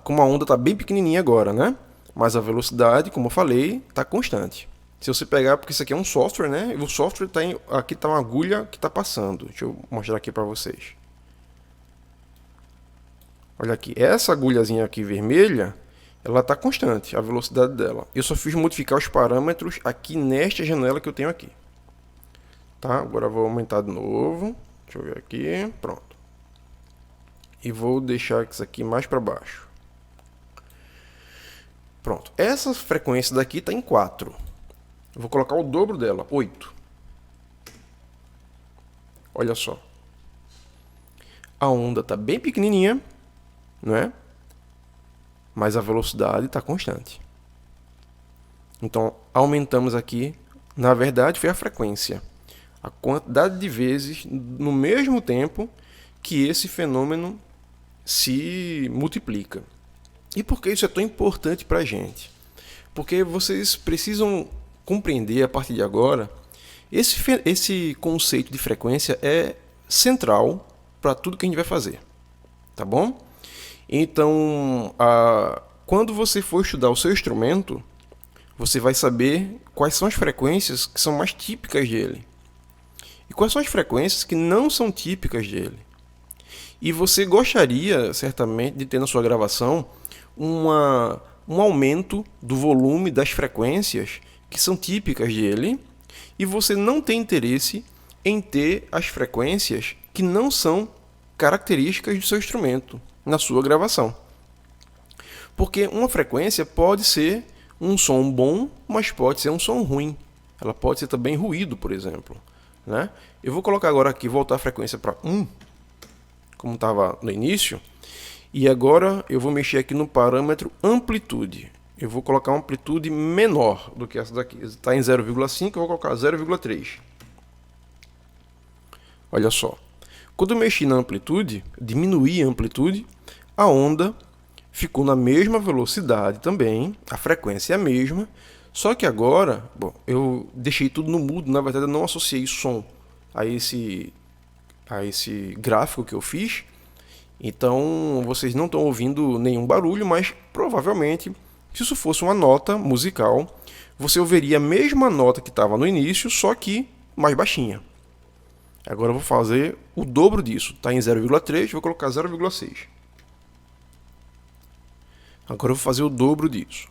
A: como a onda está bem pequenininha agora, né? Mas a velocidade, como eu falei, está constante. Se você pegar, porque isso aqui é um software, né? E o software aqui está uma agulha que está passando. Deixa eu mostrar aqui para vocês. Olha aqui, essa agulhazinha aqui vermelha, ela está constante, a velocidade dela. Eu só fiz modificar os parâmetros aqui nesta janela que eu tenho aqui. Tá? Agora eu vou aumentar de novo. Deixa eu ver aqui. Pronto. E vou deixar isso aqui mais para baixo. Pronto. Essa frequência daqui está em 4. Eu vou colocar o dobro dela, 8. Olha só. A onda está bem pequenininha, não é? Mas a velocidade está constante. Então, aumentamos aqui, na verdade, foi a frequência. A quantidade de vezes, no mesmo tempo, que esse fenômeno se multiplica. E por que isso é tão importante para a gente? Porque vocês precisam compreender, a partir de agora, esse conceito de frequência é central para tudo que a gente vai fazer. Tá bom? Então, quando você for estudar o seu instrumento, você vai saber quais são as frequências que são mais típicas dele. E quais são as frequências que não são típicas dele. E você gostaria, certamente, de ter na sua gravação um aumento do volume das frequências que são típicas dele, e você não tem interesse em ter as frequências que não são características do seu instrumento na sua gravação. Porque uma frequência pode ser um som bom, mas pode ser um som ruim. Ela pode ser também ruído, por exemplo, né? Eu vou colocar agora aqui, voltar a frequência para 1, como estava no início, e agora eu vou mexer aqui no parâmetro amplitude. Eu vou colocar uma amplitude menor do que essa daqui. Está em 0,5, eu vou colocar 0,3. Olha só. Quando eu mexi na amplitude, diminuí a amplitude, a onda ficou na mesma velocidade também, a frequência é a mesma, só que agora, eu deixei tudo no mudo, na verdade eu não associei som a esse gráfico que eu fiz, então vocês não estão ouvindo nenhum barulho, mas provavelmente, se isso fosse uma nota musical, você ouviria a mesma nota que estava no início, só que mais baixinha. Agora eu vou fazer o dobro disso. Está em 0,3, vou colocar 0,6. Agora eu vou fazer o dobro disso.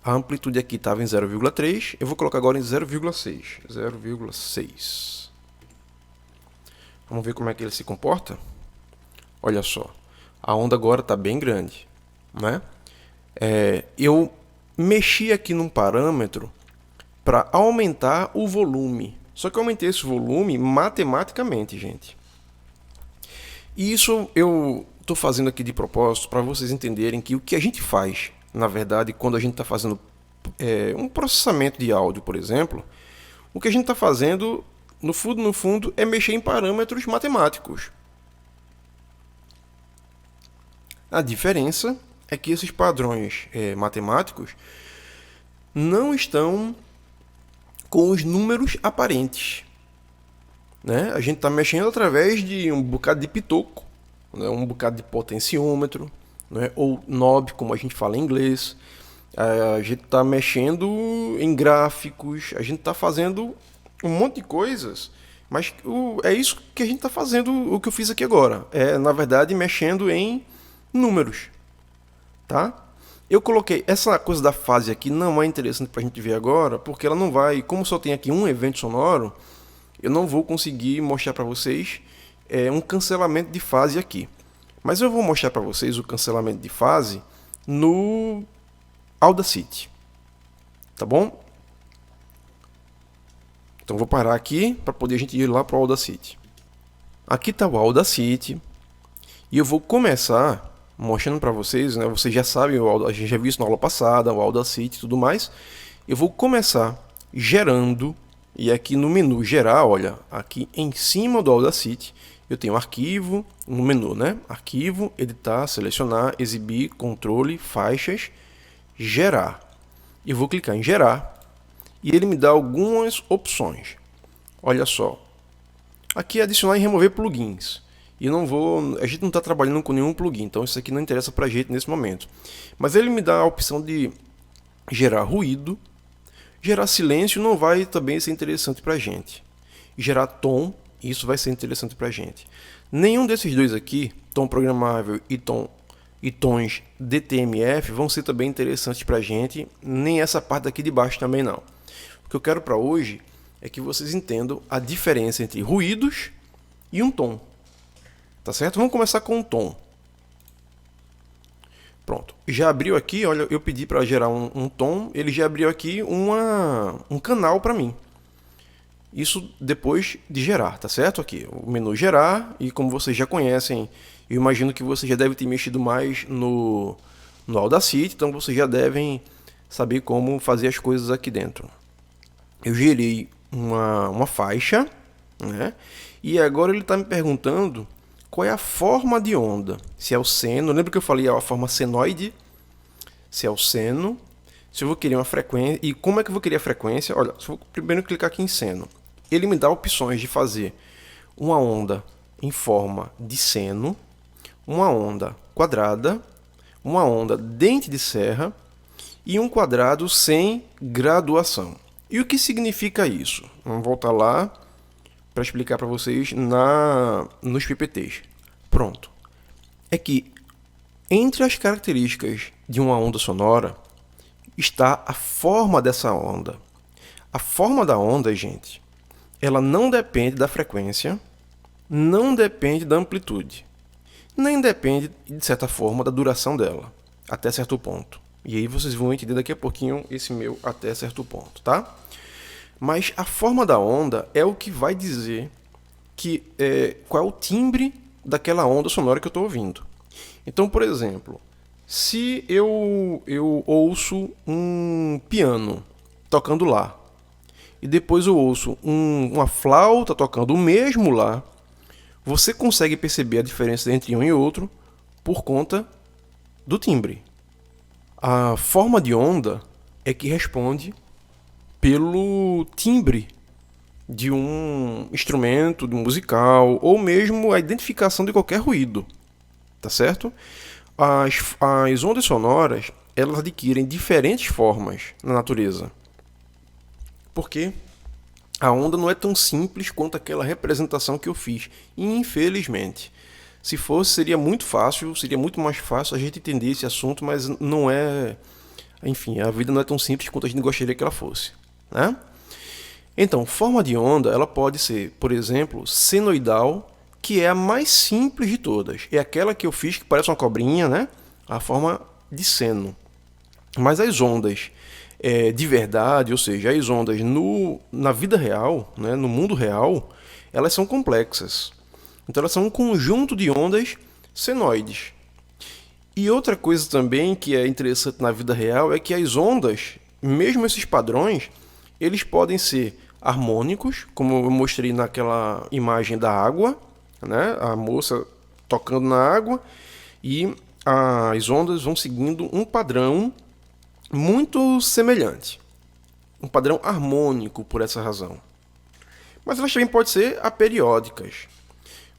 A: A amplitude aqui estava em 0,3, eu vou colocar agora em 0,6. 0,6. Vamos ver como é que ele se comporta? Olha só, a onda agora está bem grande, né? Eu mexi aqui num parâmetro para aumentar o volume. Só que eu aumentei esse volume matematicamente, gente. E isso eu estou fazendo aqui de propósito para vocês entenderem que o que a gente faz, na verdade, quando a gente está fazendo um processamento de áudio, por exemplo, o que a gente está fazendo, no fundo, é mexer em parâmetros matemáticos. A diferença é que esses padrões matemáticos não estão com os números aparentes, né? A gente está mexendo através de um bocado de pitoco, né? Um bocado de potenciômetro, né? Ou knob, como a gente fala em inglês. A gente está mexendo em gráficos, a gente está fazendo um monte de coisas, mas é isso que a gente está fazendo, o que eu fiz aqui agora. É, na verdade, mexendo em números, tá? Eu coloquei essa coisa da fase aqui, não é interessante para a gente ver agora, porque ela não vai, como só tem aqui um evento sonoro, eu não vou conseguir mostrar para vocês um cancelamento de fase aqui. Mas eu vou mostrar para vocês o cancelamento de fase no Audacity, tá bom? Então vou parar aqui para poder a gente ir lá para o Audacity. Aqui está o Audacity e eu vou começar mostrando para vocês, né? Vocês já sabem, a gente já viu isso na aula passada, o Audacity e tudo mais. Eu vou começar gerando, e aqui no menu gerar, olha, aqui em cima do Audacity, eu tenho arquivo, no menu, né? Arquivo, editar, selecionar, exibir, controle, faixas, gerar. Eu vou clicar em gerar e ele me dá algumas opções. Olha só. Aqui é adicionar e remover plugins. E a gente não está trabalhando com nenhum plugin, então isso aqui não interessa para a gente nesse momento. Mas ele me dá a opção de gerar ruído, gerar silêncio não vai também ser interessante para a gente. Gerar tom, isso vai ser interessante para a gente. Nenhum desses dois aqui, tom programável e tons DTMF, vão ser também interessantes para a gente, nem essa parte aqui de baixo também não. O que eu quero para hoje é que vocês entendam a diferença entre ruídos e um tom. Tá certo? Vamos começar com um tom. Pronto. Já abriu aqui, olha, eu pedi para gerar um tom, ele já abriu aqui um canal para mim. Isso depois de gerar, tá certo? Aqui, o menu gerar, e como vocês já conhecem, eu imagino que vocês já devem ter mexido mais no Audacity, então vocês já devem saber como fazer as coisas aqui dentro. Eu gerei uma faixa, né? E agora ele está me perguntando qual é a forma de onda. Se é o seno, lembra que eu falei a forma senoide? Se é o seno, se eu vou querer uma frequência, e como é que eu vou querer a frequência? Olha, se eu vou primeiro clicar aqui em seno, ele me dá opções de fazer uma onda em forma de seno, uma onda quadrada, uma onda dente de serra e um quadrado sem graduação. E o que significa isso? Vamos voltar lá para explicar para vocês nos PPTs. Pronto. É que entre as características de uma onda sonora está a forma dessa onda. A forma da onda, gente, ela não depende da frequência, não depende da amplitude, nem depende, de certa forma, da duração dela, até certo ponto. E aí vocês vão entender daqui a pouquinho esse meu até certo ponto, tá? Mas a forma da onda é o que vai dizer qual é o timbre daquela onda sonora que eu estou ouvindo. Então, por exemplo, se eu ouço um piano tocando Lá, e depois eu ouço uma flauta tocando o mesmo Lá, você consegue perceber a diferença entre um e outro por conta do timbre. A forma de onda é que responde pelo timbre de um instrumento, de um musical, ou mesmo a identificação de qualquer ruído, tá certo? As ondas sonoras, elas adquirem diferentes formas na natureza, porque a onda não é tão simples quanto aquela representação que eu fiz, e infelizmente. Se fosse, seria muito fácil, seria muito mais fácil a gente entender esse assunto, mas não é. Enfim, a vida não é tão simples quanto a gente gostaria que ela fosse, né? Então, forma de onda, ela pode ser, por exemplo, senoidal, que é a mais simples de todas. É aquela que eu fiz que parece uma cobrinha, né? A forma de seno. Mas as ondas de verdade, ou seja, as ondas na vida real, né, no mundo real, elas são complexas. Então elas são um conjunto de ondas senoides. E outra coisa também que é interessante na vida real é que as ondas mesmo esses padrões, eles podem ser harmônicos, como eu mostrei naquela imagem da água, né? A moça tocando na água e as ondas vão seguindo um padrão muito semelhante, um padrão harmônico por essa razão. Mas elas também podem ser aperiódicas.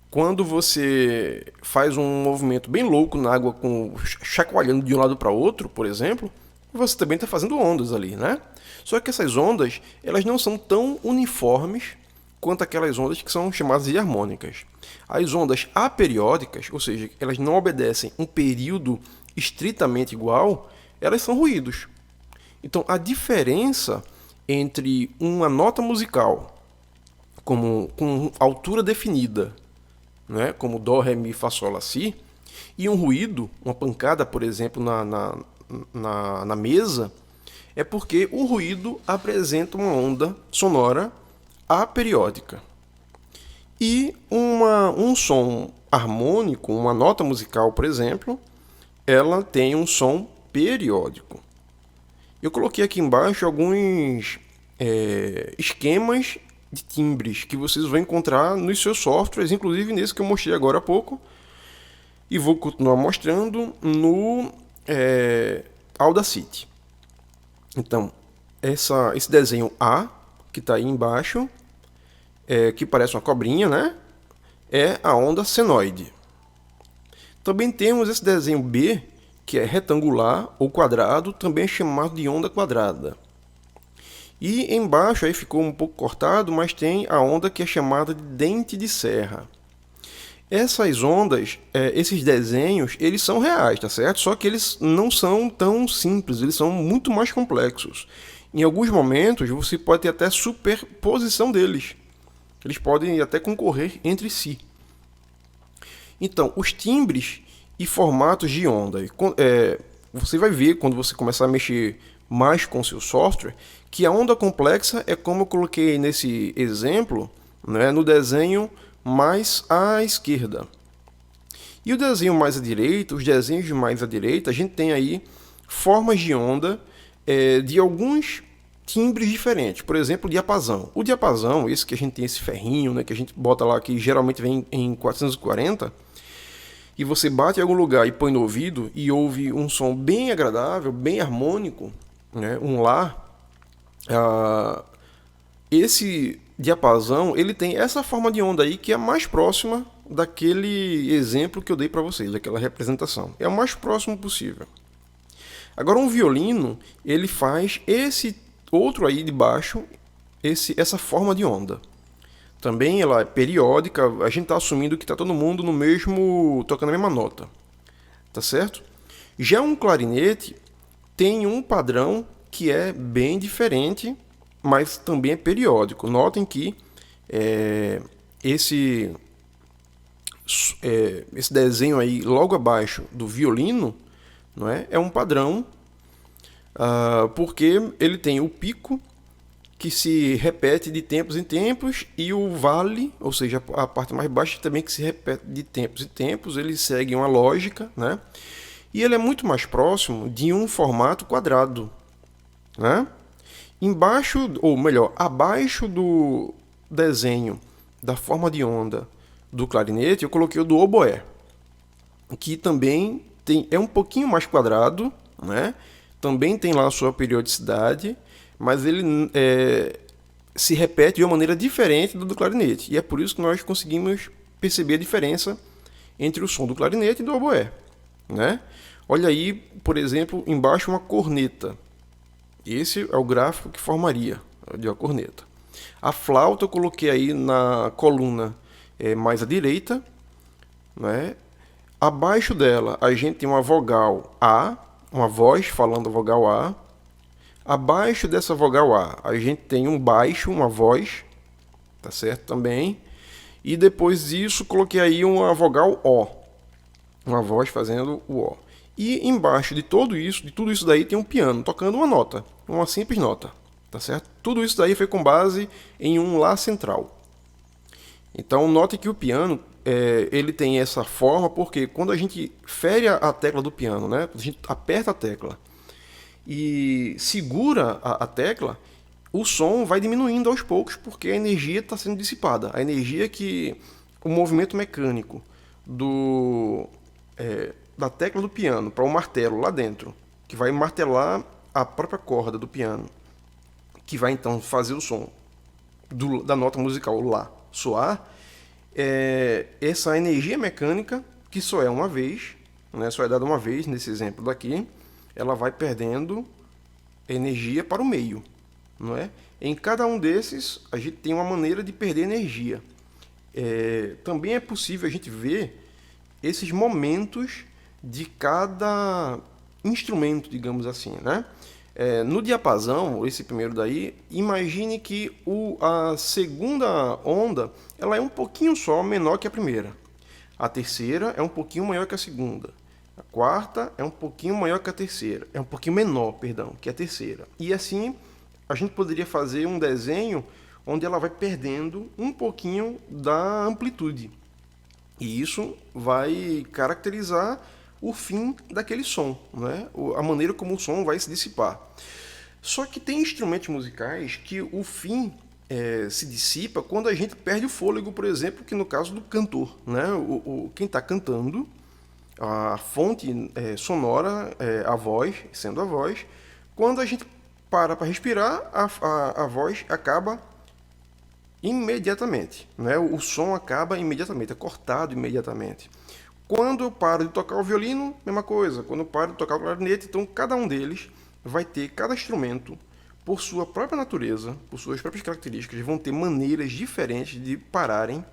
A: Quando você faz um movimento bem louco na água, chacoalhando de um lado para outro, por exemplo, você também está fazendo ondas ali, né? Só que essas ondas, elas não são tão uniformes quanto aquelas ondas que são chamadas de harmônicas. As ondas aperiódicas, ou seja, elas não obedecem um período estritamente igual, elas são ruídos. Então, a diferença entre uma nota musical com altura definida, né, como Dó, Ré, Mi, Fá, Sol, Lá, Si, e um ruído, uma pancada, por exemplo, na mesa, é porque o ruído apresenta uma onda sonora aperiódica. E um som harmônico, uma nota musical, por exemplo, ela tem um som periódico. Eu coloquei aqui embaixo alguns esquemas de timbres que vocês vão encontrar nos seus softwares, inclusive nesse que eu mostrei agora há pouco, e vou continuar mostrando no Audacity. Então, esse desenho A, que está aí embaixo, que parece uma cobrinha, né? É a onda senoide. Também temos esse desenho B, que é retangular ou quadrado, também é chamado de onda quadrada. E embaixo aí ficou um pouco cortado, mas tem a onda que é chamada de dente de serra. Essas ondas, esses desenhos, eles são reais, tá certo? Só que eles não são tão simples, eles são muito mais complexos. Em alguns momentos, você pode ter até superposição deles. Eles podem até concorrer entre si. Então, os timbres e formatos de onda. Você vai ver, quando você começar a mexer mais com o seu software, que a onda complexa é como eu coloquei nesse exemplo, né, no desenho mais à esquerda. E o desenho mais à direita, os desenhos mais à direita, a gente tem aí formas de onda de alguns timbres diferentes. Por exemplo, o diapasão. O diapasão, esse que a gente tem esse ferrinho, né, que a gente bota lá, que geralmente vem em 440, e você bate em algum lugar e põe no ouvido e ouve um som bem agradável, bem harmônico, né, um Lá. Esse diapasão, ele tem essa forma de onda aí que é mais próxima daquele exemplo que eu dei para vocês, daquela representação. É o mais próximo possível. Agora um violino, ele faz esse outro aí de baixo, essa forma de onda. Também ela é periódica, a gente está assumindo que está todo mundo no mesmo, tocando a mesma nota, tá certo? Já um clarinete tem um padrão que é bem diferente, mas também é periódico. Notem que esse desenho aí logo abaixo do violino, não é um padrão, porque ele tem o pico que se repete de tempos em tempos e o vale, ou seja, a parte mais baixa também que se repete de tempos em tempos. Ele segue uma lógica, né? E ele é muito mais próximo de um formato quadrado, né? Embaixo, ou melhor, abaixo do desenho da forma de onda do clarinete, eu coloquei o do oboé, que também é um pouquinho mais quadrado, né? Também tem lá a sua periodicidade, mas ele se repete de uma maneira diferente do clarinete. E é por isso que nós conseguimos perceber a diferença entre o som do clarinete e do oboé, né? Olha aí, por exemplo, embaixo uma corneta. Esse é o gráfico que formaria de uma corneta. A flauta eu coloquei aí na coluna mais à direita, né? Abaixo dela a gente tem uma vogal A, uma voz falando a vogal A. Abaixo dessa vogal A a gente tem um baixo, uma voz, tá certo também. E depois disso coloquei aí uma vogal O, uma voz fazendo o O. E embaixo de tudo isso daí tem um piano tocando uma nota, uma simples nota, tá certo? Tudo isso daí foi com base em um Lá central. Então note que o piano ele tem essa forma porque quando a gente fere a tecla do piano, né? Quando a gente aperta a tecla e segura a tecla, o som vai diminuindo aos poucos porque a energia está sendo dissipada. A energia que o movimento mecânico da tecla do piano para o martelo lá dentro, que vai martelar a própria corda do piano, que vai então fazer o som da nota musical lá soar, essa energia mecânica, que só é uma vez, né, só é dada uma vez nesse exemplo daqui, ela vai perdendo energia para o meio, não é? Em cada um desses, a gente tem uma maneira de perder energia. Também é possível a gente ver esses momentos de cada instrumento, digamos assim, né? No diapasão, esse primeiro daí, imagine que a segunda onda ela é um pouquinho só menor que a primeira. A terceira é um pouquinho maior que a segunda. A quarta é um pouquinho maior que a terceira. É um pouquinho menor, perdão, que a terceira. E assim, a gente poderia fazer um desenho onde ela vai perdendo um pouquinho da amplitude. E isso vai caracterizar o fim daquele som, né? A maneira como o som vai se dissipar. Só que tem instrumentos musicais que o fim se dissipa quando a gente perde o fôlego, por exemplo, que no caso do cantor, né? Quem está cantando, a fonte sonora, a voz, sendo a voz, quando a gente para respirar, a voz acaba imediatamente, né? O som acaba imediatamente, é cortado imediatamente. Quando eu paro de tocar o violino, mesma coisa. Quando eu paro de tocar o clarinete, então cada um deles vai ter, cada instrumento, por sua própria natureza, por suas próprias características, vão ter maneiras diferentes de pararem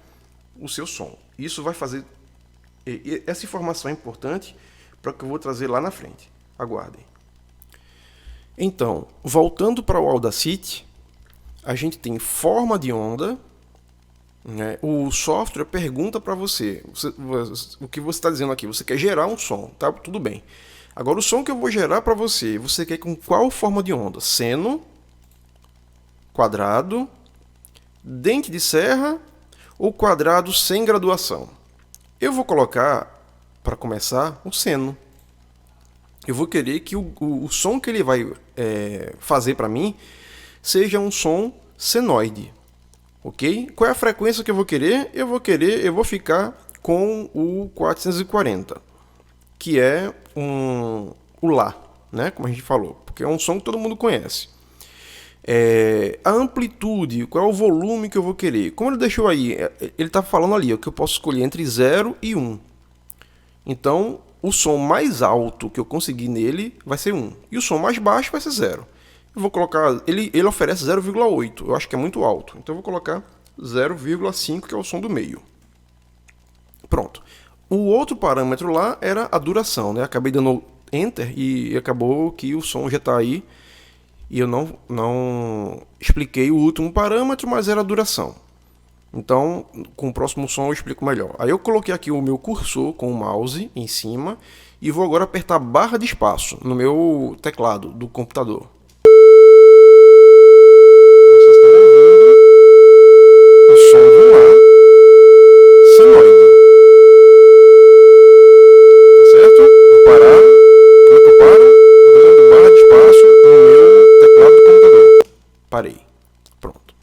A: o seu som. Isso vai fazer... Essa informação é importante para o que eu vou trazer lá na frente. Aguardem. Então, voltando para o Audacity, a gente tem forma de onda, né? O software pergunta para você, o que você está dizendo aqui, você quer gerar um som, tá? Tudo bem. Agora o som que eu vou gerar para você quer com qual forma de onda? Seno, quadrado, dente de serra ou quadrado sem graduação? Eu vou colocar, para começar, o seno. Eu vou querer que o som que ele vai fazer para mim seja um som senoide. Ok? Qual é a frequência que eu vou querer? Eu vou ficar com o 440, que é o Lá, né? Como a gente falou, porque é um som que todo mundo conhece. A amplitude, qual é o volume que eu vou querer? Como ele deixou aí, ele está falando ali que eu posso escolher entre 0 e 1. Então, o som mais alto que eu conseguir nele vai ser 1. E o som mais baixo vai ser 0. Eu vou colocar, ele oferece 0,8, eu acho que é muito alto. Então eu vou colocar 0,5, que é o som do meio. Pronto. O outro parâmetro lá era a duração, né? Acabei dando Enter e acabou que o som já está aí. E eu não expliquei o último parâmetro, mas era a duração. Então, com o próximo som eu explico melhor. Aí eu coloquei aqui o meu cursor com o mouse em cima e vou agora apertar a barra de espaço no meu teclado do computador. Vocês estão ouvindo o som do Lá senoide. Tá certo? Vou parar. Como é que eu paro? Usando barra de espaço no meu teclado do computador. Parei. Pronto.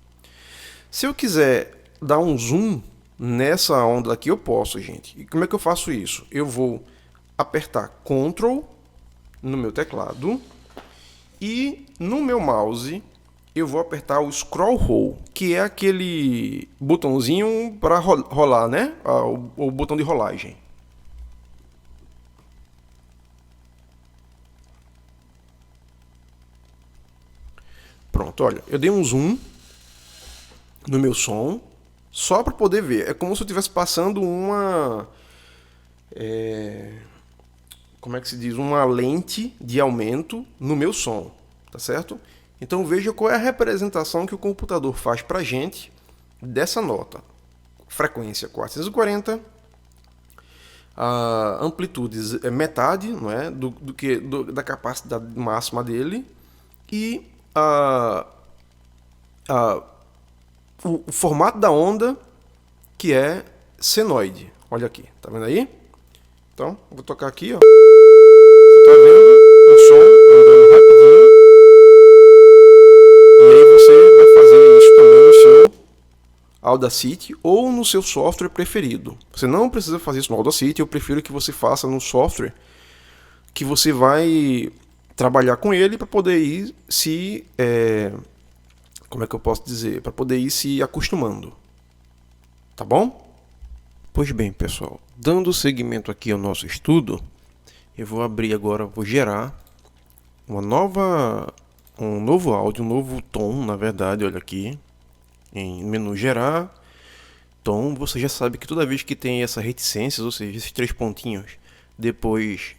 A: Se eu quiser dar um zoom nessa onda aqui, eu posso, gente. E como é que eu faço isso? Eu vou apertar Ctrl no meu teclado e no meu mouse eu vou apertar o Scroll Roll, que é aquele botãozinho para rolar, né? O botão de rolagem. Pronto, olha, eu dei um zoom no meu som, só para poder ver. É como se eu estivesse passando uma... como é que se diz? Uma lente de aumento no meu som, tá certo? Então veja qual é a representação que o computador faz para a gente dessa nota. Frequência 440, a amplitude é metade, não é? Da capacidade máxima dele, e o formato da onda, que é senoide. Olha aqui, tá vendo aí? Então, vou tocar aqui, ó. Você tá vendo o som andando rapidinho Audacity ou no seu software preferido. Você não precisa fazer isso no Audacity, eu prefiro que você faça no software que você vai trabalhar com ele para poder ir se... como é que eu posso dizer? Para poder ir se acostumando. Tá bom? Pois bem, pessoal, dando seguimento aqui ao nosso estudo, eu vou abrir agora, vou gerar um novo áudio, um novo tom, na verdade, olha aqui, em menu gerar, tom. Você já sabe que toda vez que tem essa reticências, ou seja, esses 3 pontinhos depois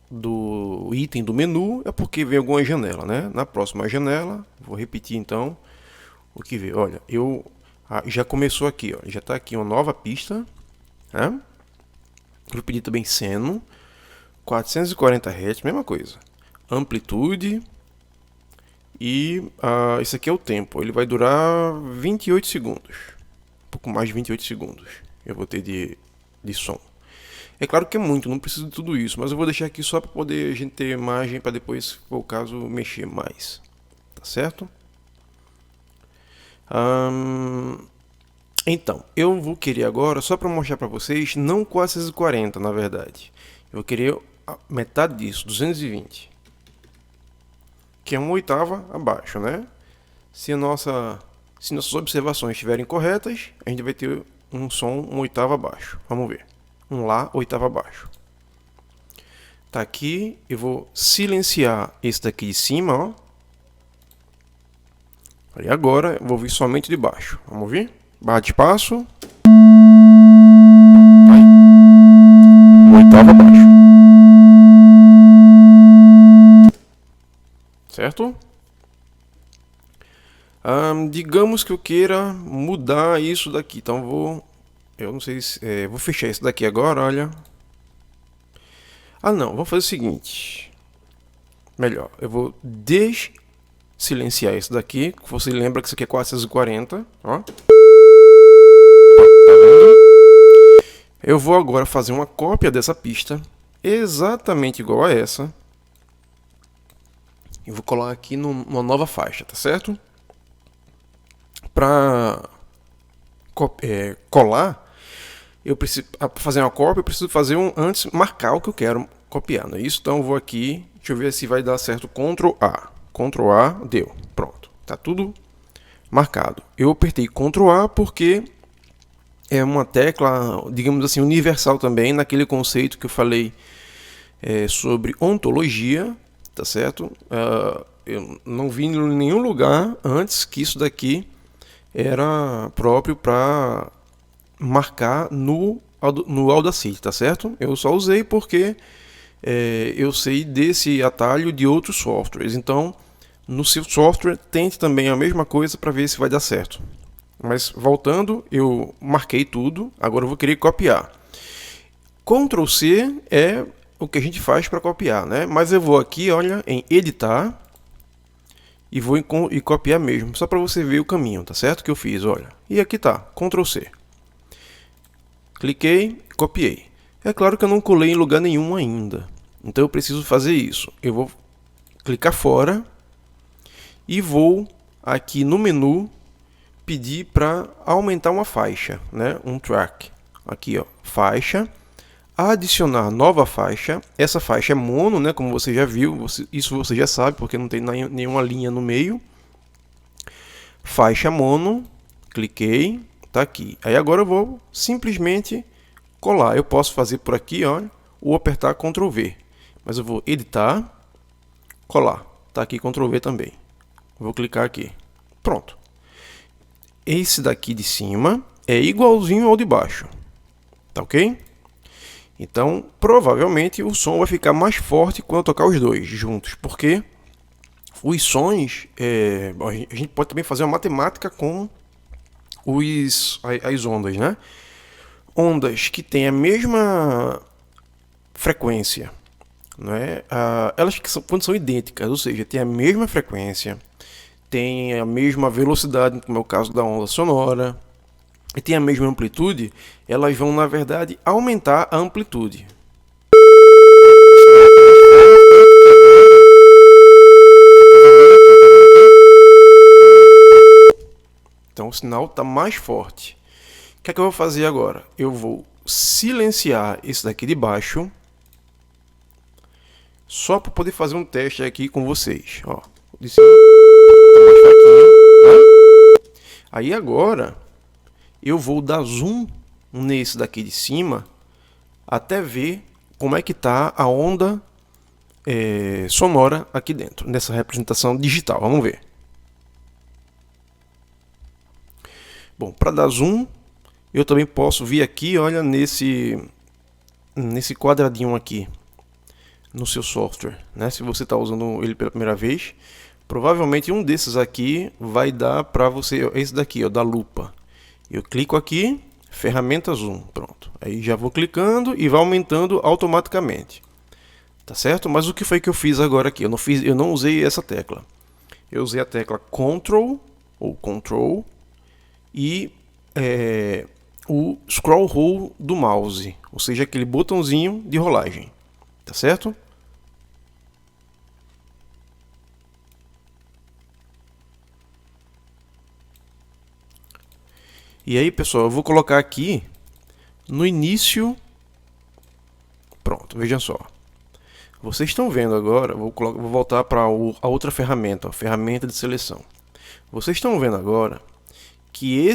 A: do item do menu, é porque vem alguma janela, né? Na próxima janela, vou repetir então o que veio. Olha, já começou aqui, ó, já está aqui uma nova pista, né? Vou pedir também seno, 440 Hz, mesma coisa. Amplitude e esse aqui é o tempo. Ele vai durar 28 segundos, um pouco mais de 28 segundos. Eu vou ter de som. É claro que é muito, não preciso de tudo isso, mas eu vou deixar aqui só para poder a gente ter margem para depois, se for o caso, mexer mais. Tá certo? Então, eu vou querer agora, só para mostrar para vocês, não 440 na verdade. Eu vou querer metade disso, 220. Que é uma oitava abaixo, né? Se nossas observações estiverem corretas, a gente vai ter um som uma oitava abaixo. Vamos ver. Um Lá, oitava abaixo. Tá aqui, eu vou silenciar esse daqui de cima, ó. E agora eu vou ouvir somente de baixo. Vamos ouvir? Barra de espaço. Aí. Uma oitava abaixo. Certo? Digamos que eu queira mudar isso daqui. Então eu não sei se... vou fechar isso daqui agora, olha. Não, vamos fazer o seguinte. Melhor, eu vou silenciar isso daqui. Você lembra que isso aqui é 440, ó. Tá vendo? Eu vou agora fazer uma cópia dessa pista, exatamente igual a essa. E vou colar aqui numa nova faixa, tá certo? Para colar, eu preciso fazer uma cópia, eu preciso fazer antes marcar o que eu quero copiar, não é isso? Então eu vou aqui, deixa eu ver se vai dar certo. Ctrl A, deu, pronto, tá tudo marcado. Eu apertei Ctrl A porque é uma tecla, digamos assim, universal também, naquele conceito que eu falei sobre ontologia, tá certo? Eu não vi em nenhum lugar antes que isso daqui era próprio para marcar no Audacity, tá certo? Eu só usei porque eu sei desse atalho de outros softwares. Então, no seu software, tente também a mesma coisa para ver se vai dar certo. Mas voltando, eu marquei tudo, agora eu vou querer copiar. Ctrl C é o que a gente faz para copiar, né? Mas eu vou aqui, olha, em editar e vou e copiar mesmo, só para você ver o caminho, tá certo? Que eu fiz, olha. E aqui tá, Ctrl C. Cliquei, copiei. É claro que eu não colei em lugar nenhum ainda, então eu preciso fazer isso. Eu vou clicar fora e vou aqui no menu pedir para aumentar uma faixa, né? Um track. Aqui, ó, faixa. Adicionar nova faixa. Essa faixa é mono, né? Como você já viu, isso você já sabe, porque não tem nenhuma linha no meio. Faixa mono. Cliquei, tá aqui. Aí agora eu vou simplesmente colar. Eu posso fazer por aqui, ó, ou apertar Ctrl V. Mas eu vou editar, colar. Tá aqui Ctrl V também. Vou clicar aqui. Pronto. Esse daqui de cima é igualzinho ao de baixo. Tá ok? Então, provavelmente o som vai ficar mais forte quando eu tocar os dois juntos, porque os sons, a gente pode também fazer uma matemática com as ondas, né? Ondas que têm a mesma frequência, não é? Elas quando são idênticas, ou seja, têm a mesma frequência, têm a mesma velocidade, como é o caso da onda sonora, e tem a mesma amplitude, elas vão, na verdade, aumentar a amplitude. Então o sinal está mais forte. O que é que eu vou fazer agora? Eu vou silenciar esse daqui de baixo, só para poder fazer um teste aqui com vocês. Ó, de cima tá mais fraquinho, né? Aí agora eu vou dar zoom nesse daqui de cima até ver como é que tá a onda sonora aqui dentro, nessa representação digital. Vamos ver. Bom, para dar zoom, eu também posso vir aqui, olha, nesse quadradinho aqui, no seu software, né? Se você está usando ele pela primeira vez, provavelmente um desses aqui vai dar para você, esse daqui, ó, da lupa. Eu clico aqui, ferramenta zoom, pronto. Aí já vou clicando e vai aumentando automaticamente. Tá certo? Mas o que foi que eu fiz agora aqui? Eu não usei essa tecla. Eu usei a tecla Ctrl ou Control e o scroll wheel do mouse, ou seja, aquele botãozinho de rolagem. Tá certo? E aí, pessoal, eu vou colocar aqui no início. Pronto, vejam só. Vocês estão vendo agora, vou voltar para a outra ferramenta, a ferramenta de seleção. Vocês estão vendo agora que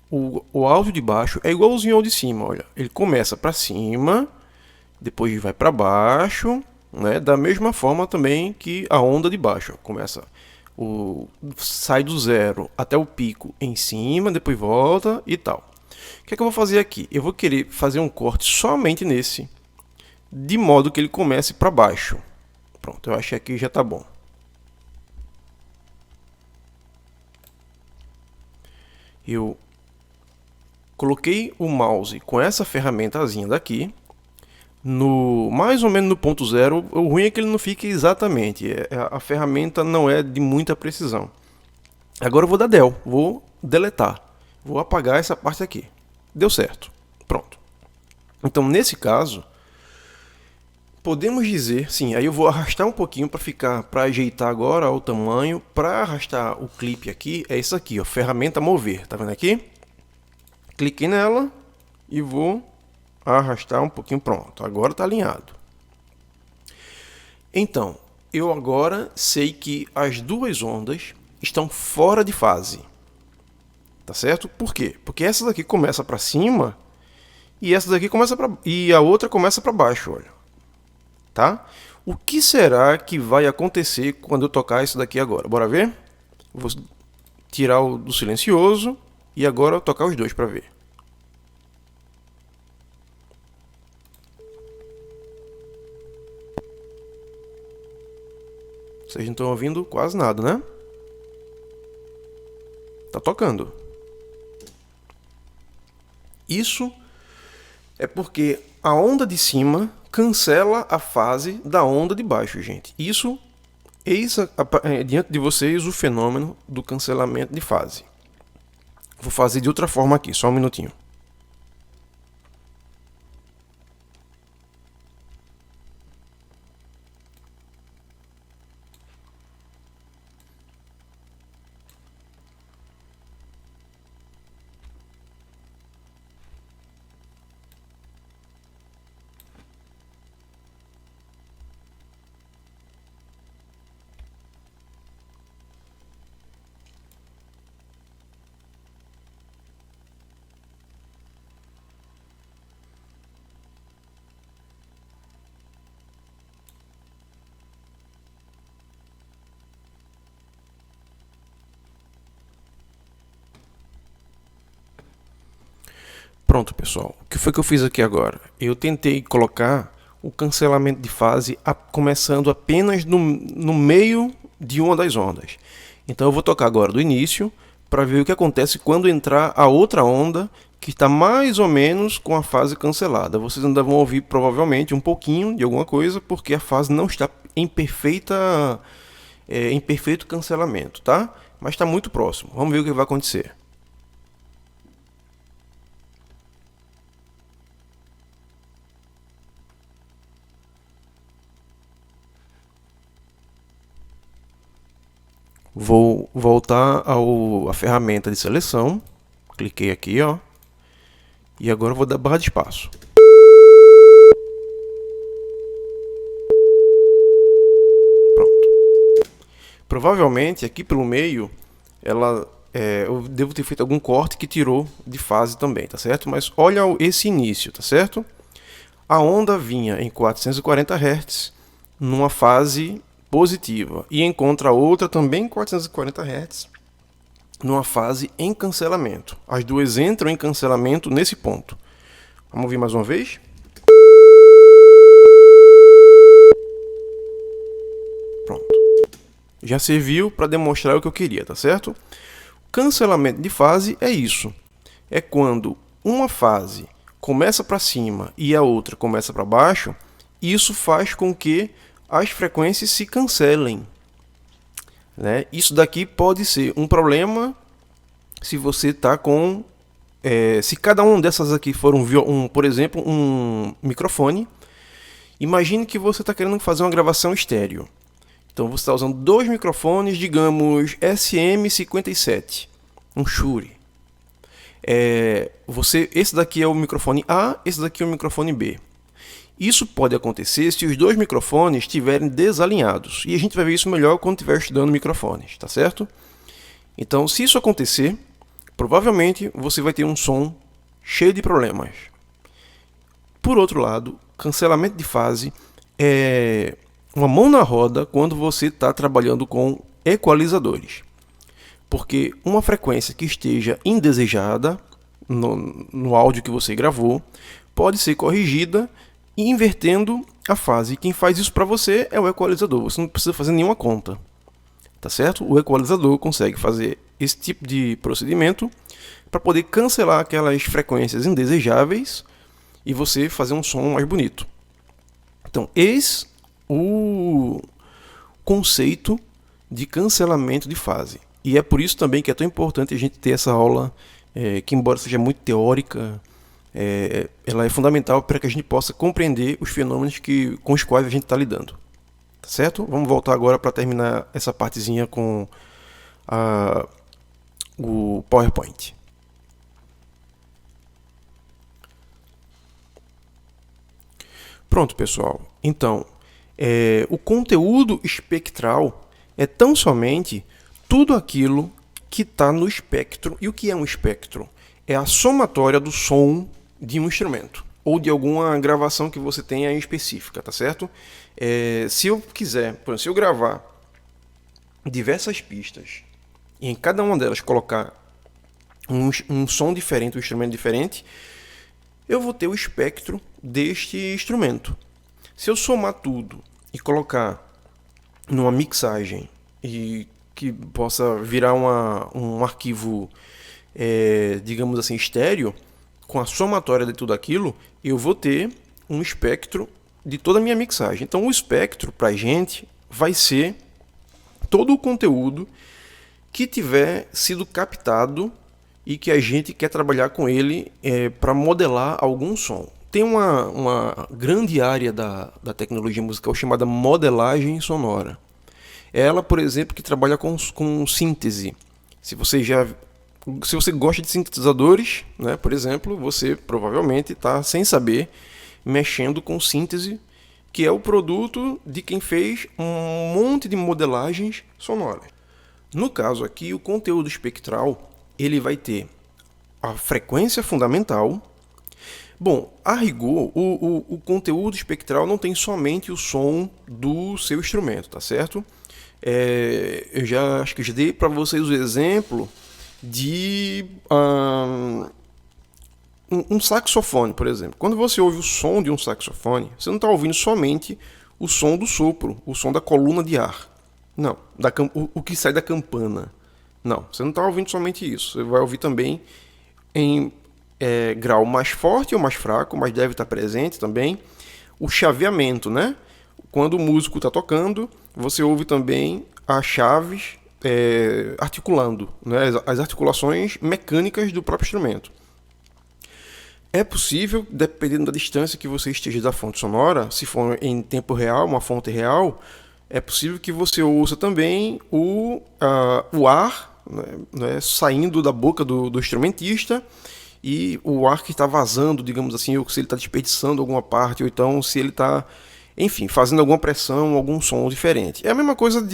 A: o áudio de baixo é igualzinho ao de cima, olha. Ele começa para cima, depois vai para baixo, né? Da mesma forma também que a onda de baixo. Sai do zero até o pico em cima, depois volta e tal. O que é que eu vou fazer aqui? Eu vou querer fazer um corte somente nesse, de modo que ele comece para baixo. Pronto, eu acho que aqui já está bom. Eu coloquei o mouse com essa ferramentazinha daqui, mais ou menos no ponto zero. O ruim é que ele não fica exatamente, a ferramenta não é de muita precisão. Agora eu vou dar del, vou deletar, vou apagar essa parte aqui. Deu certo, pronto. Então nesse caso podemos dizer, sim, aí eu vou arrastar um pouquinho para ajeitar agora o tamanho. Para arrastar o clipe aqui, é isso aqui, ó, ferramenta mover, tá vendo aqui? Cliquei nela e vou arrastar um pouquinho, pronto, agora está alinhado. Então, eu agora sei que as duas ondas estão fora de fase, tá certo? Por quê? Porque essa daqui começa para cima e essa daqui e a outra começa para baixo, olha. Tá? O que será que vai acontecer quando eu tocar isso daqui agora? Bora ver? Vou tirar o do silencioso e agora tocar os dois para ver. Vocês não estão ouvindo quase nada, né? Tá tocando. Isso é porque a onda de cima cancela a fase da onda de baixo, gente. Eis diante de vocês o fenômeno do cancelamento de fase. Vou fazer de outra forma aqui, só um minutinho. Pronto, pessoal. O que foi que eu fiz aqui agora? Eu tentei colocar o cancelamento de fase começando apenas no meio de uma das ondas. Então eu vou tocar agora do início para ver o que acontece quando entrar a outra onda que está mais ou menos com a fase cancelada. Vocês ainda vão ouvir provavelmente um pouquinho de alguma coisa porque a fase não está em perfeito cancelamento, tá? Mas está muito próximo. Vamos ver o que vai acontecer. Vou voltar à ferramenta de seleção. Cliquei aqui, ó. E agora eu vou dar barra de espaço. Pronto. Provavelmente aqui pelo meio, eu devo ter feito algum corte que tirou de fase também, tá certo? Mas olha esse início, tá certo? A onda vinha em 440 Hz numa fase positiva e encontra outra também em 440 Hz numa fase em cancelamento. As duas entram em cancelamento nesse ponto. Vamos ouvir mais uma vez? Pronto. Já serviu para demonstrar o que eu queria, tá certo? Cancelamento de fase é isso. É quando uma fase começa para cima e a outra começa para baixo, isso faz com que as frequências se cancelem, né? Isso daqui pode ser um problema se você está com... se cada uma dessas aqui for, por exemplo, um microfone, imagine que você está querendo fazer uma gravação estéreo. Então você está usando dois microfones, digamos SM57, um Shure. Esse daqui é o microfone A, esse daqui é o microfone B. Isso pode acontecer se os dois microfones estiverem desalinhados. E a gente vai ver isso melhor quando estiver estudando microfones, tá certo? Então, se isso acontecer, provavelmente você vai ter um som cheio de problemas. Por outro lado, cancelamento de fase é uma mão na roda quando você está trabalhando com equalizadores. Porque uma frequência que esteja indesejada no áudio que você gravou pode ser corrigida invertendo a fase. Quem faz isso para você é o equalizador. Você não precisa fazer nenhuma conta, tá certo? O equalizador consegue fazer esse tipo de procedimento para poder cancelar aquelas frequências indesejáveis e você fazer um som mais bonito. Então, eis o conceito de cancelamento de fase. E é por isso também que é tão importante a gente ter essa aula, que embora seja muito teórica, ela é fundamental para que a gente possa compreender os fenômenos com os quais a gente está lidando. Tá certo? Vamos voltar agora para terminar essa partezinha com o PowerPoint. Pronto, pessoal. Então, o conteúdo espectral é tão somente tudo aquilo que está no espectro. E o que é um espectro? É a somatória do som de um instrumento ou de alguma gravação que você tenha em específica, tá certo? Se eu quiser, por exemplo, se eu gravar diversas pistas e em cada uma delas colocar um som diferente, um instrumento diferente, eu vou ter o espectro deste instrumento. Se eu somar tudo e colocar numa mixagem e que possa virar um arquivo, digamos assim, estéreo, com a somatória de tudo aquilo, eu vou ter um espectro de toda a minha mixagem. Então, o espectro, para a gente, vai ser todo o conteúdo que tiver sido captado e que a gente quer trabalhar com ele para modelar algum som. Tem uma grande área da tecnologia musical chamada modelagem sonora. Ela, por exemplo, que trabalha com síntese. Se você gosta de sintetizadores, né, por exemplo, você provavelmente está, sem saber, mexendo com síntese, que é o produto de quem fez um monte de modelagens sonoras. No caso aqui, o conteúdo espectral ele vai ter a frequência fundamental. Bom, a rigor, o conteúdo espectral não tem somente o som do seu instrumento, tá certo? Eu acho que já dei para vocês o exemplo de um saxofone, por exemplo. Quando você ouve o som de um saxofone, você não está ouvindo somente o som do sopro, o som da coluna de ar. Não, o que sai da campana. Não, você não está ouvindo somente isso. Você vai ouvir também em grau mais forte ou mais fraco, mas deve estar presente também o chaveamento, né? Quando o músico está tocando, você ouve também as chaves articulando, né? As articulações mecânicas do próprio instrumento. É possível, dependendo da distância que você esteja da fonte sonora, se for em tempo real, uma fonte real, é possível que você ouça também o ar, né, saindo da boca do instrumentista, e o ar que está vazando, digamos assim, ou se ele está desperdiçando alguma parte, ou então se ele está, enfim, fazendo alguma pressão, algum som diferente. É a mesma coisa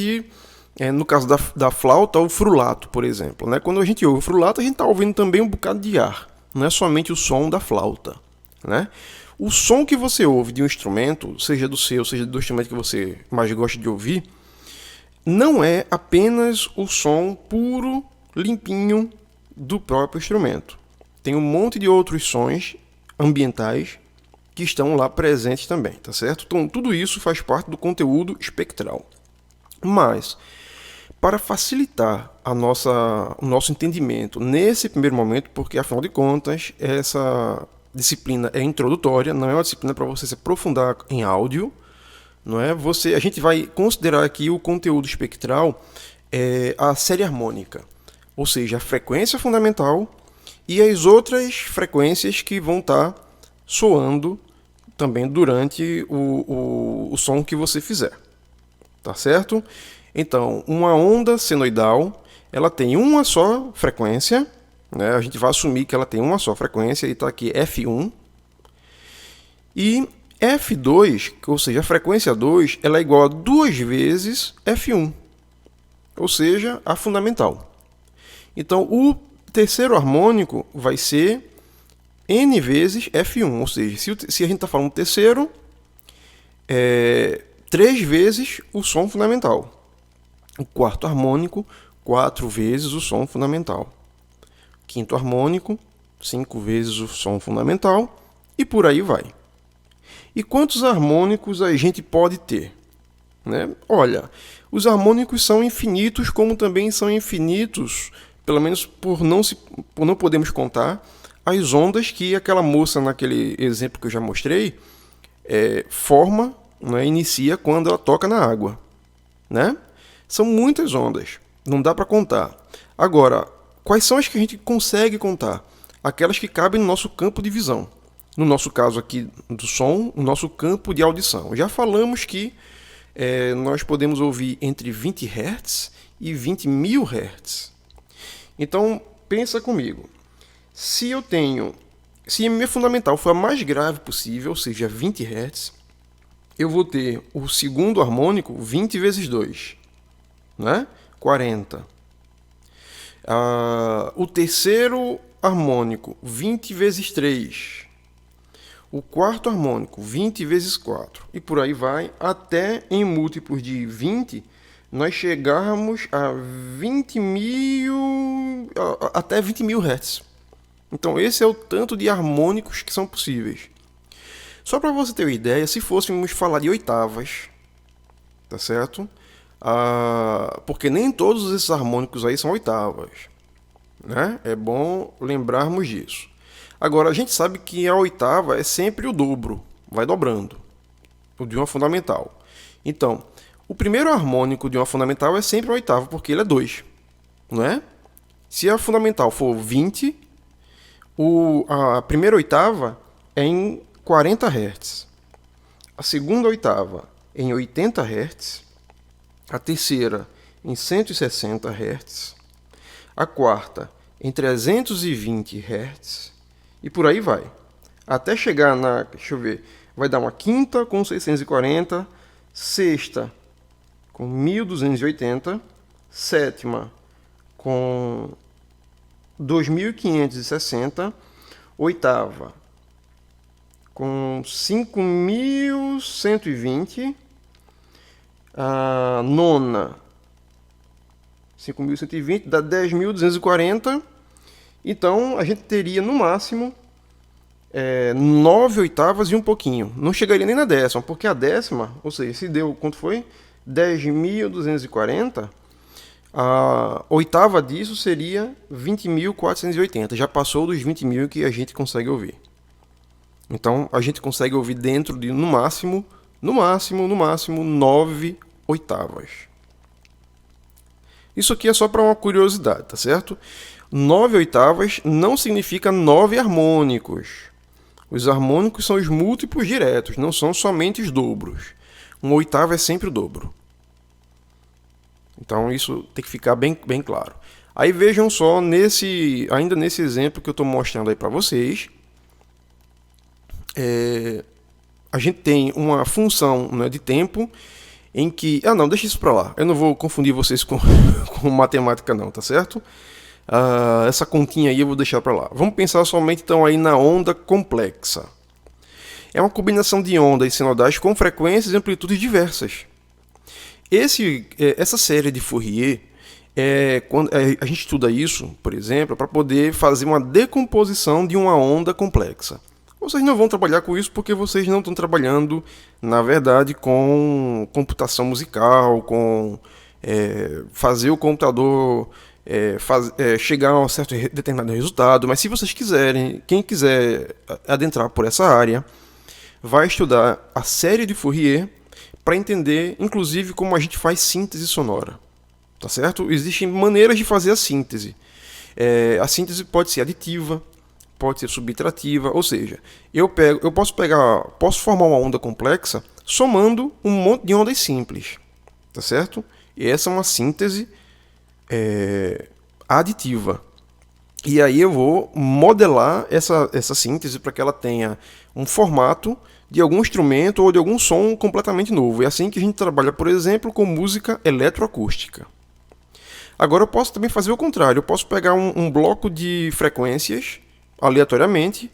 A: no caso da flauta, o frulato, por exemplo. Né? Quando a gente ouve o frulato, a gente está ouvindo também um bocado de ar, não é somente o som da flauta. Né? O som que você ouve de um instrumento, seja do seu, seja do instrumento que você mais gosta de ouvir, não é apenas o som puro, limpinho do próprio instrumento. Tem um monte de outros sons ambientais que estão lá presentes também, tá certo? Então, tudo isso faz parte do conteúdo espectral. Mas, para facilitar o nosso entendimento nesse primeiro momento, porque, afinal de contas, essa disciplina é introdutória, não é uma disciplina para você se aprofundar em áudio, não é? A gente vai considerar aqui o conteúdo espectral a série harmônica, ou seja, a frequência fundamental e as outras frequências que vão estar soando também durante o som que você fizer, tá certo? Então, uma onda senoidal, ela tem uma só frequência, né? A gente vai assumir que ela tem uma só frequência, e está aqui F1. E F2, ou seja, a frequência 2, ela é igual a 2 vezes F1, ou seja, a fundamental. Então, o terceiro harmônico vai ser N vezes F1, ou seja, se a gente está falando terceiro, 3 vezes o som fundamental. O quarto harmônico, 4 vezes o som fundamental. Quinto harmônico, 5 vezes o som fundamental, e por aí vai. E quantos harmônicos a gente pode ter? Né? Olha, os harmônicos são infinitos, como também são infinitos, pelo menos por não podermos contar, as ondas que aquela moça, naquele exemplo que eu já mostrei, forma, né, inicia quando ela toca na água. Né? São muitas ondas, não dá para contar. Agora, quais são as que a gente consegue contar? Aquelas que cabem no nosso campo de visão. No nosso caso aqui do som, o nosso campo de audição. Já falamos que nós podemos ouvir entre 20 Hz e 20 mil Hz. Então, pensa comigo. Se a minha fundamental for a mais grave possível, ou seja, 20 Hz, eu vou ter o segundo harmônico 20 vezes 2, né? 40. O terceiro harmônico 20 vezes 3. O quarto harmônico 20 vezes 4. E por aí vai, até em múltiplos de 20, nós chegarmos a 20 mil, até 20 mil Hz. Então esse é o tanto de harmônicos que são possíveis. Só para você ter uma ideia, se fôssemos falar de oitavas, tá certo? Porque nem todos esses harmônicos aí são oitavas, né? É bom lembrarmos disso. Agora, a gente sabe que a oitava é sempre o dobro, vai dobrando, o de uma fundamental. Então, o primeiro harmônico de uma fundamental é sempre a oitava, porque ele é 2, não é? Se a fundamental for 20, a primeira oitava é em 40 Hz, a segunda oitava em 80 Hz, a terceira em 160 Hz, a quarta em 320 Hz, e por aí vai. Até chegar deixa eu ver, vai dar uma quinta com 640, sexta com 1280, sétima com 2560, oitava com 5120, a nona 5120 dá 10.240. Então a gente teria no máximo 9 oitavas e um pouquinho. Não chegaria nem na décima, porque a décima, ou seja, se deu quanto foi? 10.240, a oitava disso seria 20.480. Já passou dos 20 mil que a gente consegue ouvir. Então a gente consegue ouvir dentro de no máximo 9 oitavas. Isso aqui é só para uma curiosidade, tá certo? 9 oitavas não significa 9 harmônicos. Os harmônicos são os múltiplos diretos, não são somente os dobros. Uma oitava é sempre o dobro, Então isso tem que ficar bem claro. Aí vejam só, ainda nesse exemplo que eu estou mostrando aí para vocês, a gente tem uma função, né, de tempo em que... Ah, não, deixa isso para lá. Eu não vou confundir vocês com, com matemática não, tá certo? Essa continha aí eu vou deixar para lá. Vamos pensar somente então aí na onda complexa. É uma combinação de ondas sinodais com frequências e amplitudes diversas. Essa série de Fourier, quando a gente estuda isso, por exemplo, para poder fazer uma decomposição de uma onda complexa. Vocês não vão trabalhar com isso porque vocês não estão trabalhando, na verdade, com computação musical, com fazer o computador chegar a um certo determinado resultado. Mas se vocês quiserem, quem quiser adentrar por essa área, vai estudar a série de Fourier para entender, inclusive, como a gente faz síntese sonora. Tá certo? Existem maneiras de fazer a síntese. A síntese pode ser aditiva, pode ser subtrativa, ou seja, eu posso formar uma onda complexa somando um monte de ondas simples, tá certo? E essa é uma síntese aditiva. E aí eu vou modelar essa síntese para que ela tenha um formato de algum instrumento ou de algum som completamente novo. É assim que a gente trabalha, por exemplo, com música eletroacústica. Agora eu posso também fazer o contrário. Eu posso pegar um bloco de frequências aleatoriamente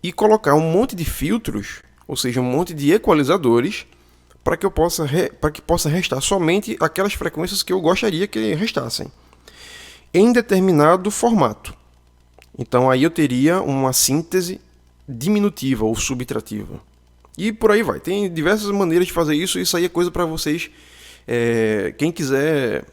A: e colocar um monte de filtros, ou seja, um monte de equalizadores, para que possa restar somente aquelas frequências que eu gostaria que restassem, em determinado formato. Então aí eu teria uma síntese diminutiva ou subtrativa. E por aí vai. Tem diversas maneiras de fazer isso. Isso aí é coisa para vocês. Quem quiser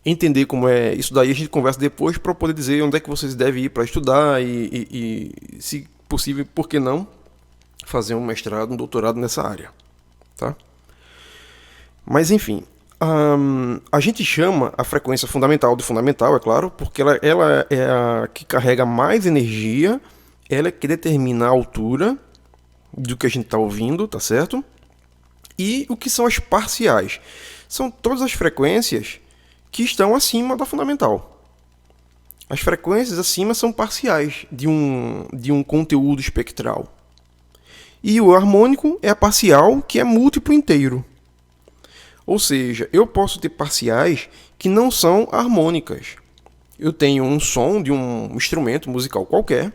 A: entender como é isso daí, a gente conversa depois para poder dizer onde é que vocês devem ir para estudar e, se possível, por que não, fazer um mestrado, um doutorado nessa área. Tá? Mas enfim, a gente chama a frequência fundamental de fundamental, é claro, porque ela é a que carrega mais energia, ela é que determina a altura do que a gente está ouvindo, tá certo? E o que são as parciais? São todas as frequências que estão acima da fundamental. As frequências acima são parciais de um conteúdo espectral. E o harmônico é a parcial, que é múltiplo inteiro. Ou seja, eu posso ter parciais que não são harmônicas. Eu tenho um som de um instrumento musical qualquer,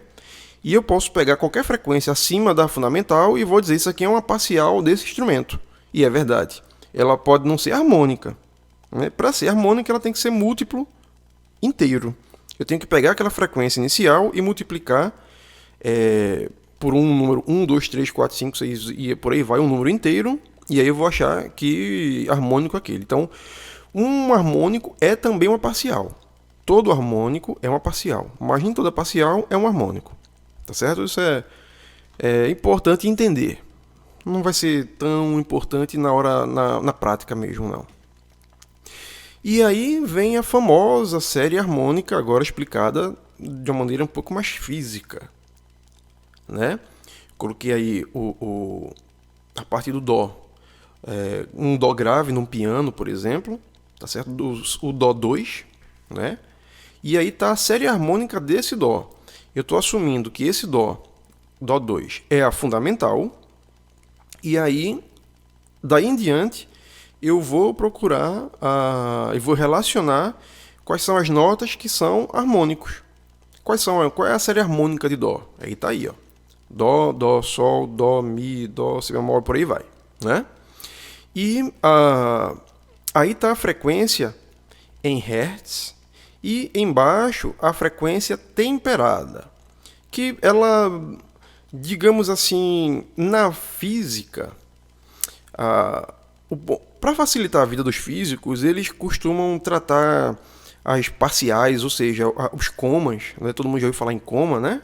A: e eu posso pegar qualquer frequência acima da fundamental e vou dizer isso aqui é uma parcial desse instrumento. E é verdade. Ela pode não ser harmônica. Para ser harmônica, ela tem que ser múltiplo inteiro. Eu tenho que pegar aquela frequência inicial e multiplicar por um número 1, 2, 3, 4, 5, 6 e por aí vai, um número inteiro. E aí eu vou achar que harmônico é aquele. Então, um harmônico é também uma parcial. Todo harmônico é uma parcial, mas nem toda parcial é um harmônico. Tá certo? Isso é importante entender. Não vai ser tão importante na prática mesmo, não. E aí vem a famosa série harmônica, agora explicada de uma maneira um pouco mais física. Né? Coloquei aí a parte do Dó. Um Dó grave num piano, por exemplo. Tá certo? O Dó 2. Né? E aí está a série harmônica desse Dó. Eu estou assumindo que esse Dó 2, é a fundamental. E aí, daí em diante, eu vou procurar e vou relacionar quais são as notas que são harmônicos. Qual é a série harmônica de Dó? Aí tá aí, ó. Dó, Dó, Sol, Dó, Mi, Dó, Si bemol, por aí vai. Né? E aí está a frequência em Hertz e embaixo a frequência temperada. Que ela, digamos assim, na física, para facilitar a vida dos físicos, eles costumam tratar as parciais, ou seja, os comas, né? Todo mundo já ouviu falar em coma, né?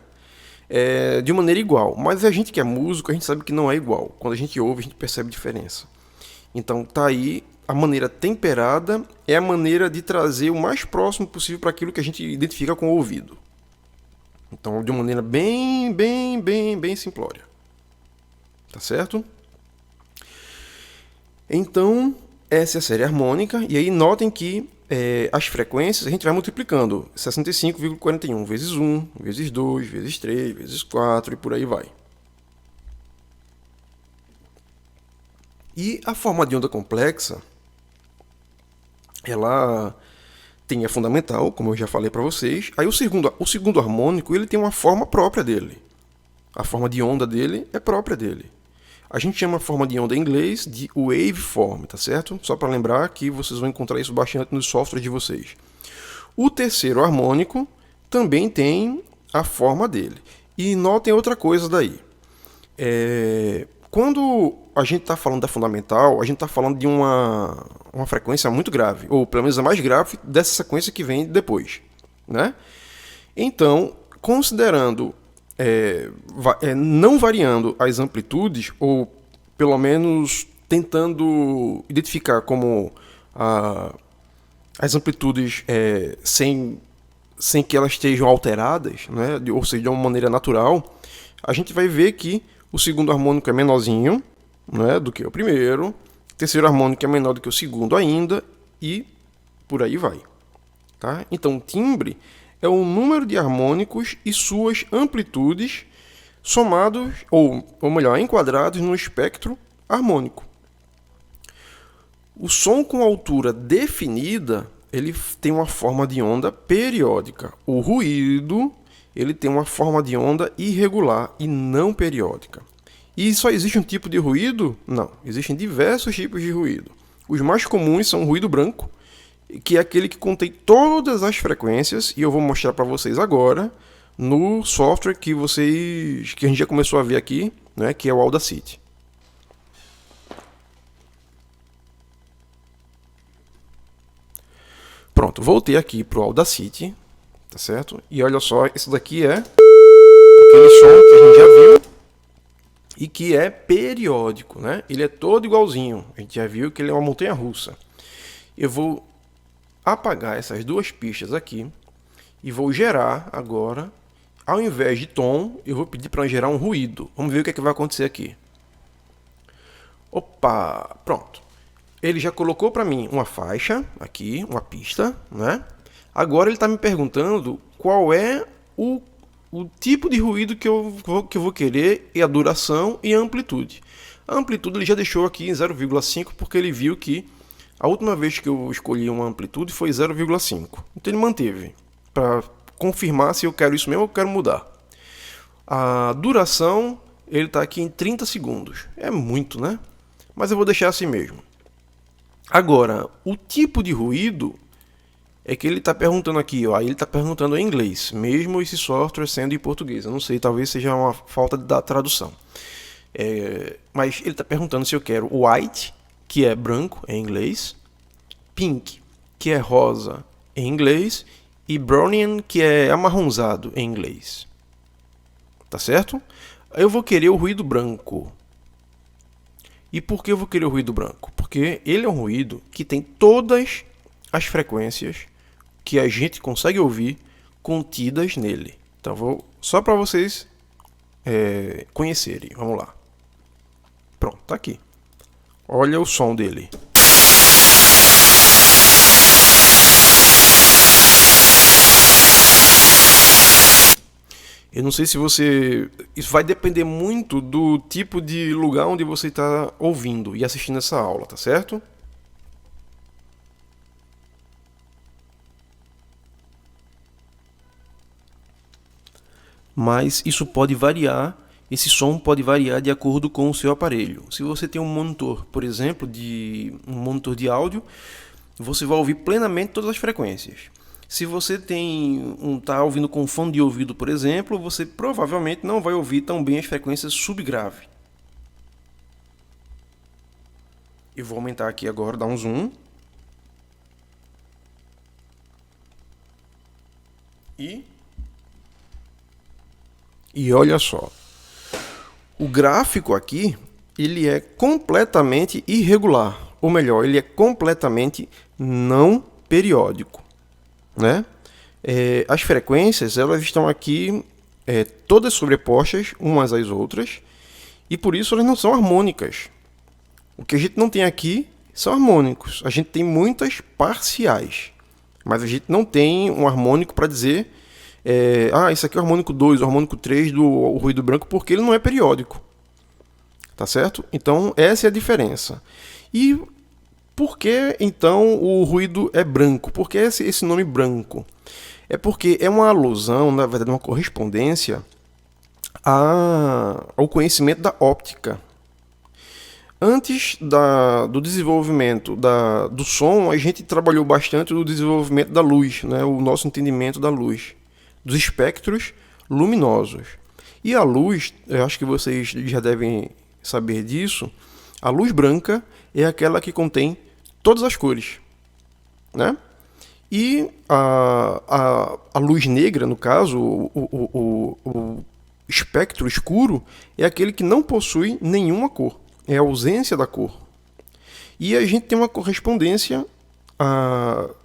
A: De maneira igual. Mas a gente que é músico, a gente sabe que não é igual. Quando a gente ouve, a gente percebe diferença. Então tá aí, a maneira temperada é a maneira de trazer o mais próximo possível para aquilo que a gente identifica com o ouvido. Então, de uma maneira bem simplória. Tá certo? Então, Essa é a série harmônica, e aí notem que as frequências a gente vai multiplicando. 65,41 vezes 1, vezes 2, vezes 3, vezes 4 e por aí vai. E a forma de onda complexa, ela tem a fundamental, como eu já falei para vocês. Aí o segundo harmônico, ele tem uma forma própria dele. A forma de onda dele é própria dele. A gente chama a forma de onda em inglês de waveform, tá certo? Só para lembrar que vocês vão encontrar isso bastante nos softwares de vocês. O terceiro harmônico também tem a forma dele. E notem outra coisa daí. Quando a gente está falando da fundamental, a gente está falando de uma frequência muito grave, ou pelo menos a mais grave dessa sequência que vem depois, né? Então, considerando não variando as amplitudes, ou pelo menos tentando identificar como as amplitudes sem que elas estejam alteradas, né? Ou seja, de uma maneira natural, a gente vai ver que o segundo harmônico é menorzinho, né, do que o primeiro, o terceiro harmônico é menor do que o segundo ainda, e por aí vai. Tá? Então, timbre é o número de harmônicos e suas amplitudes somados, ou melhor, enquadrados no espectro harmônico. O som com altura definida, ele tem uma forma de onda periódica. O ruído, ele tem uma forma de onda irregular e não periódica. E só existe um tipo de ruído? Não, existem diversos tipos de ruído. Os mais comuns são o ruído branco, que é aquele que contém todas as frequências, e eu vou mostrar para vocês agora no software que a gente já começou a ver aqui, né, que é o Audacity. Pronto, voltei aqui para o Audacity, tá certo? E olha só, esse daqui é aquele som que a gente já viu e que é periódico, né? Ele é todo igualzinho. A gente já viu que ele é uma montanha-russa. Eu vou apagar essas duas pistas aqui e vou gerar agora, ao invés de tom, eu vou pedir para gerar um ruído. Vamos ver o que vai acontecer aqui. Opa, pronto. Ele já colocou para mim uma faixa aqui, uma pista, né? Agora ele está me perguntando qual é o tipo de ruído que eu vou querer, e a duração e a amplitude. A amplitude ele já deixou aqui em 0,5 porque ele viu que a última vez que eu escolhi uma amplitude foi 0,5. Então ele manteve, para confirmar se eu quero isso mesmo ou eu quero mudar. A duração ele está aqui em 30 segundos. É muito, né? Mas eu vou deixar assim mesmo. Agora, o tipo de ruído é que ele está perguntando aqui, ó, ele está perguntando em inglês, mesmo esse software sendo em português. Eu não sei, talvez seja uma falta da tradução. Mas ele está perguntando se eu quero white, que é branco em inglês, pink, que é rosa em inglês, e brownian, que é amarronzado em inglês. Tá certo? Eu vou querer o ruído branco. E por que eu vou querer o ruído branco? Porque ele é um ruído que tem todas as frequências que a gente consegue ouvir contidas nele. Então, só para vocês conhecerem. Vamos lá. Pronto, tá aqui. Olha o som dele. Eu não sei se você... Isso vai depender muito do tipo de lugar onde você está ouvindo e assistindo essa aula, tá certo? Mas isso pode variar, esse som pode variar de acordo com o seu aparelho. Se você tem um monitor, por exemplo, um monitor de áudio, você vai ouvir plenamente todas as frequências. Se você está ouvindo com fone de ouvido, por exemplo, você provavelmente não vai ouvir tão bem as frequências subgrave. Eu vou aumentar aqui agora, dar um zoom. E olha só. O gráfico aqui, ele é completamente irregular. Ou melhor, ele é completamente não periódico. Né? As frequências elas estão aqui todas sobrepostas umas às outras, e por isso elas não são harmônicas. O que a gente não tem aqui são harmônicos. A gente tem muitas parciais, mas a gente não tem um harmônico para dizer isso aqui é o harmônico 2, o harmônico 3 do ruído branco, porque ele não é periódico. Tá certo? Então, essa é a diferença. E por que, então, o ruído é branco? Por que esse nome branco? É porque é uma alusão, na verdade, uma correspondência ao conhecimento da óptica. Antes do desenvolvimento do som, a gente trabalhou bastante no desenvolvimento da luz, né? O nosso entendimento da luz, dos espectros luminosos. E a luz, eu acho que vocês já devem saber disso, a luz branca é aquela que contém todas as cores, né? E a luz negra, no caso, o espectro escuro, é aquele que não possui nenhuma cor, é a ausência da cor. E a gente tem uma correspondência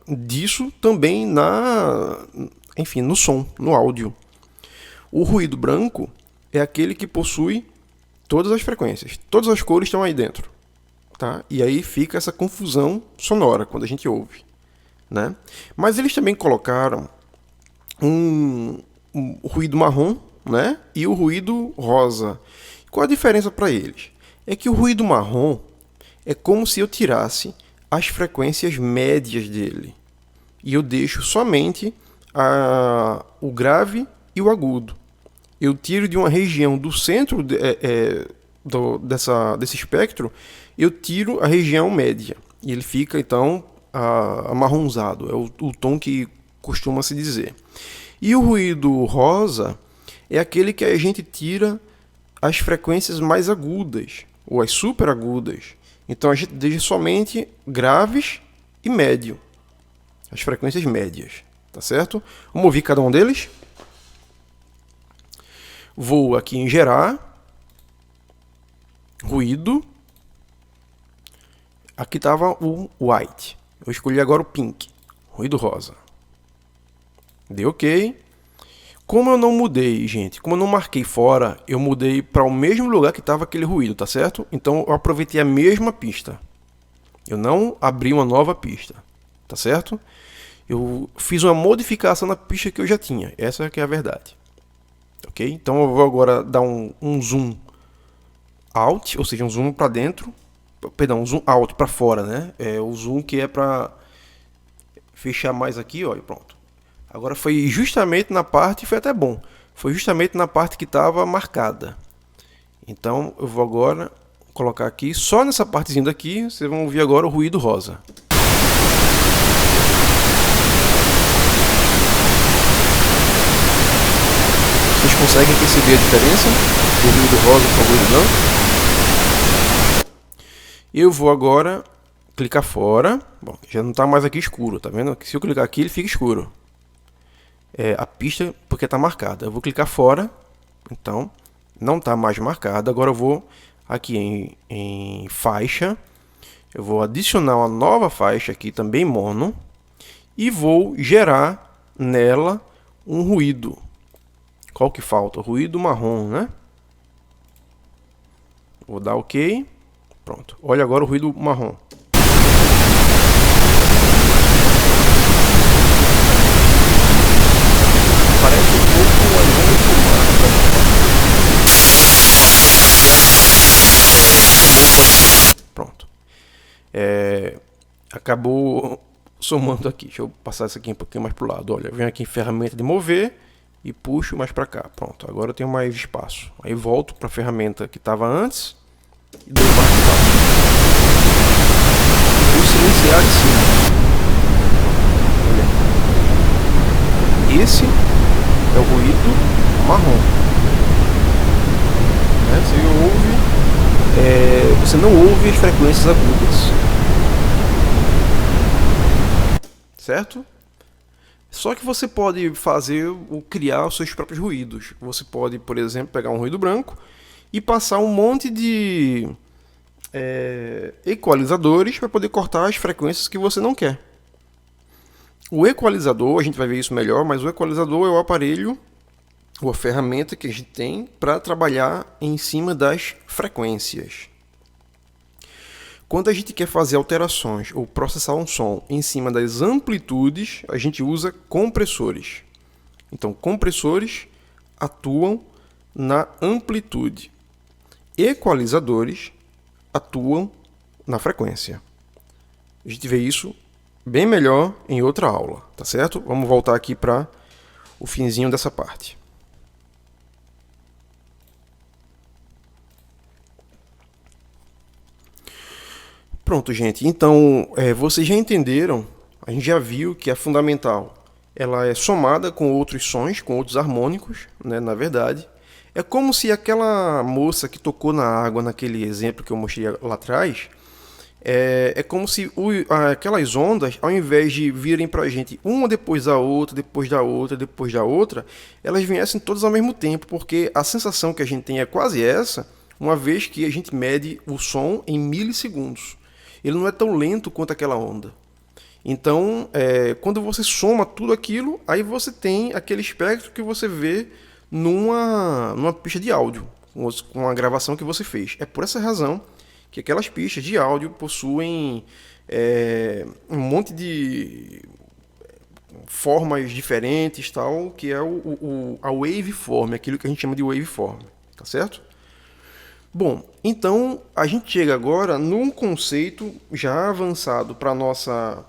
A: disso também no som, no áudio. O ruído branco é aquele que possui todas as frequências, todas as cores estão aí dentro, tá? E aí fica essa confusão sonora quando a gente ouve, né? Mas eles também colocaram um ruído marrom, né? E o ruído rosa. Qual a diferença para eles? É que o ruído marrom é como se eu tirasse as frequências médias dele e eu deixo somente o grave e o agudo. Eu tiro de uma região do centro desse espectro, eu tiro a região média. E ele fica, então, amarronzado. É o tom que costuma se dizer. E o ruído rosa é aquele que a gente tira as frequências mais agudas, ou as super agudas. Então a gente deixa somente graves e médio. As frequências médias. Tá certo? Vamos ouvir cada um deles? Vou aqui em gerar, ruído, aqui estava o white, eu escolhi agora o pink, ruído rosa, dei ok. Como eu não mudei, gente, como eu não marquei fora, eu mudei para o mesmo lugar que estava aquele ruído, tá certo? Então eu aproveitei a mesma pista, eu não abri uma nova pista, tá certo? Eu fiz uma modificação na pista que eu já tinha, essa é que é a verdade. Okay? Então eu vou agora dar um zoom out, ou seja, um zoom para dentro, perdão, um zoom out para fora, né? É o zoom que é para fechar mais aqui, ó, e pronto. Agora foi justamente na parte, foi até bom, foi justamente na parte que estava marcada. Então eu vou agora colocar aqui, só nessa partezinha daqui, vocês vão ouvir agora o ruído rosa. Vocês conseguem perceber a diferença do ruído rosa para o ruído branco? Eu vou agora clicar fora. Bom, já não está mais aqui escuro, tá vendo? Se eu clicar aqui, ele fica escuro. A pista, porque está marcada. Eu vou clicar fora, então não está mais marcada. Agora eu vou aqui em faixa. Eu vou adicionar uma nova faixa aqui, também mono. E vou gerar nela um ruído. Qual que falta? O ruído marrom, né? Vou dar OK. Pronto. Olha agora o ruído marrom. Parece um pouco uma onda de fumaça. Pronto. Acabou somando aqui. Deixa eu passar isso aqui um pouquinho mais pro lado. Olha, venho aqui em ferramenta de mover e puxo mais para cá. Pronto, agora eu tenho mais espaço. Aí volto para a ferramenta que estava antes e dou mais espaço. Vou silenciar em cima. Olha. Esse é o ruído marrom. Você não ouve as frequências agudas. Certo? Só que você pode criar os seus próprios ruídos. Você pode, por exemplo, pegar um ruído branco e passar um monte de equalizadores para poder cortar as frequências que você não quer. O equalizador, a gente vai ver isso melhor, mas o equalizador é o aparelho, ou a ferramenta que a gente tem para trabalhar em cima das frequências. Quando a gente quer fazer alterações ou processar um som em cima das amplitudes, a gente usa compressores. Então, compressores atuam na amplitude. Equalizadores atuam na frequência. A gente vê isso bem melhor em outra aula, tá certo? Vamos voltar aqui para o finzinho dessa parte. Pronto, gente. Então, vocês já entenderam, a gente já viu que a fundamental ela é somada com outros sons, com outros harmônicos, né, na verdade. É como se aquela moça que tocou na água, naquele exemplo que eu mostrei lá atrás, é como se aquelas ondas, ao invés de virem para a gente uma depois da outra, depois da outra, depois da outra, elas viessem todas ao mesmo tempo, porque a sensação que a gente tem é quase essa, uma vez que a gente mede o som em milissegundos. Ele não é tão lento quanto aquela onda. Então, quando você soma tudo aquilo, aí você tem aquele espectro que você vê numa pista de áudio, com a gravação que você fez. É por essa razão que aquelas pistas de áudio possuem um monte de formas diferentes, tal, que é a waveform, aquilo que a gente chama de waveform, tá certo? Bom, então a gente chega agora num conceito já avançado para a nossa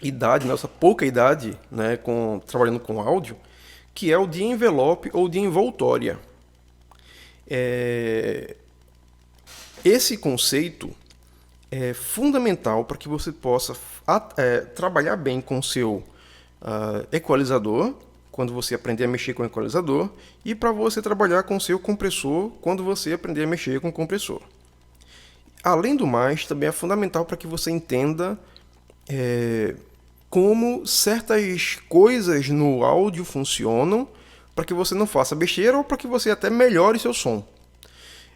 A: idade, nossa pouca idade, né, trabalhando com áudio, que é o de envelope ou de envoltória. Esse conceito é fundamental para que você possa trabalhar bem com o seu equalizador, quando você aprender a mexer com o equalizador, e para você trabalhar com o seu compressor, quando você aprender a mexer com o compressor. Além do mais, também é fundamental para que você entenda como certas coisas no áudio funcionam, para que você não faça besteira ou para que você até melhore seu som.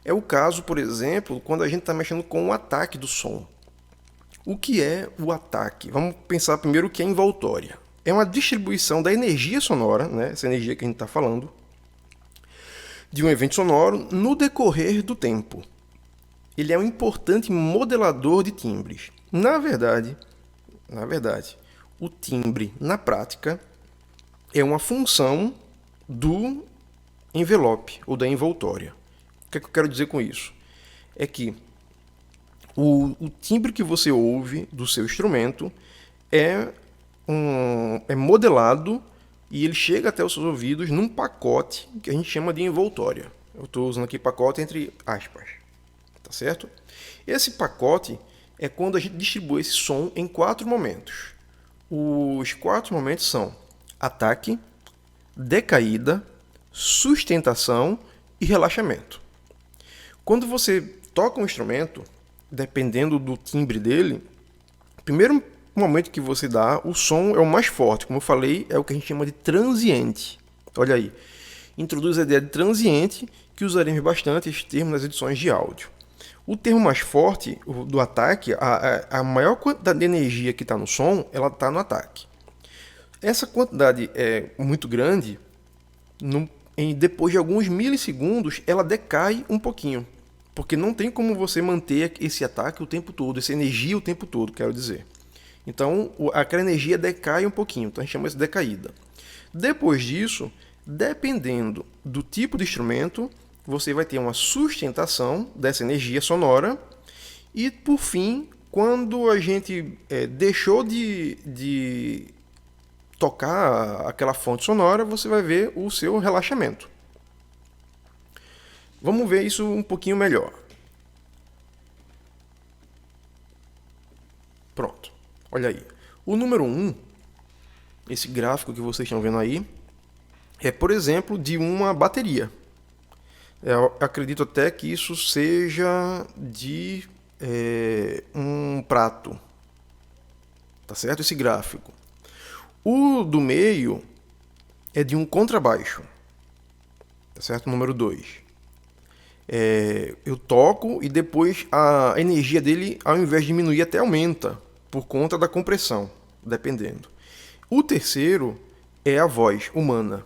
A: É o caso, por exemplo, quando a gente está mexendo com o ataque do som. O que é o ataque? Vamos pensar primeiro o que é envoltória. É uma distribuição da energia sonora, né, essa energia que a gente está falando, de um evento sonoro no decorrer do tempo. Ele é um importante modelador de timbres. Na verdade, o timbre, na prática, é uma função do envelope ou da envoltória. O que é que eu quero dizer com isso? É que o timbre que você ouve do seu instrumento é modelado e ele chega até os seus ouvidos num pacote que a gente chama de envoltória. Eu estou usando aqui pacote entre aspas, tá certo? Esse pacote é quando a gente distribui esse som em 4 momentos. Os 4 momentos são ataque, decaída, sustentação e relaxamento. Quando você toca um instrumento, dependendo do timbre dele, o primeiro momento que você dá, o som é o mais forte. Como eu falei, é o que a gente chama de transiente. Olha aí. Introduz a ideia de transiente, que usaremos bastante esse termo nas edições de áudio. O termo mais forte do ataque, a maior quantidade de energia que está no som, ela está no ataque. Essa quantidade é muito grande, depois de alguns milissegundos, ela decai um pouquinho. Porque não tem como você manter esse ataque o tempo todo, essa energia o tempo todo, quero dizer. Então, aquela energia decai um pouquinho, então a gente chama isso de decaída. Depois disso, dependendo do tipo de instrumento, você vai ter uma sustentação dessa energia sonora e, por fim, quando a gente deixou de tocar aquela fonte sonora, você vai ver o seu relaxamento. Vamos ver isso um pouquinho melhor. Pronto. Olha aí. O número 1, esse gráfico que vocês estão vendo aí, é, por exemplo, de uma bateria. Eu acredito até que isso seja de um prato. Tá certo? Esse gráfico. O do meio é de um contrabaixo. Tá certo? Número 2. Eu toco e depois a energia dele, ao invés de diminuir, até aumenta, por conta da compressão, dependendo. O terceiro é a voz humana.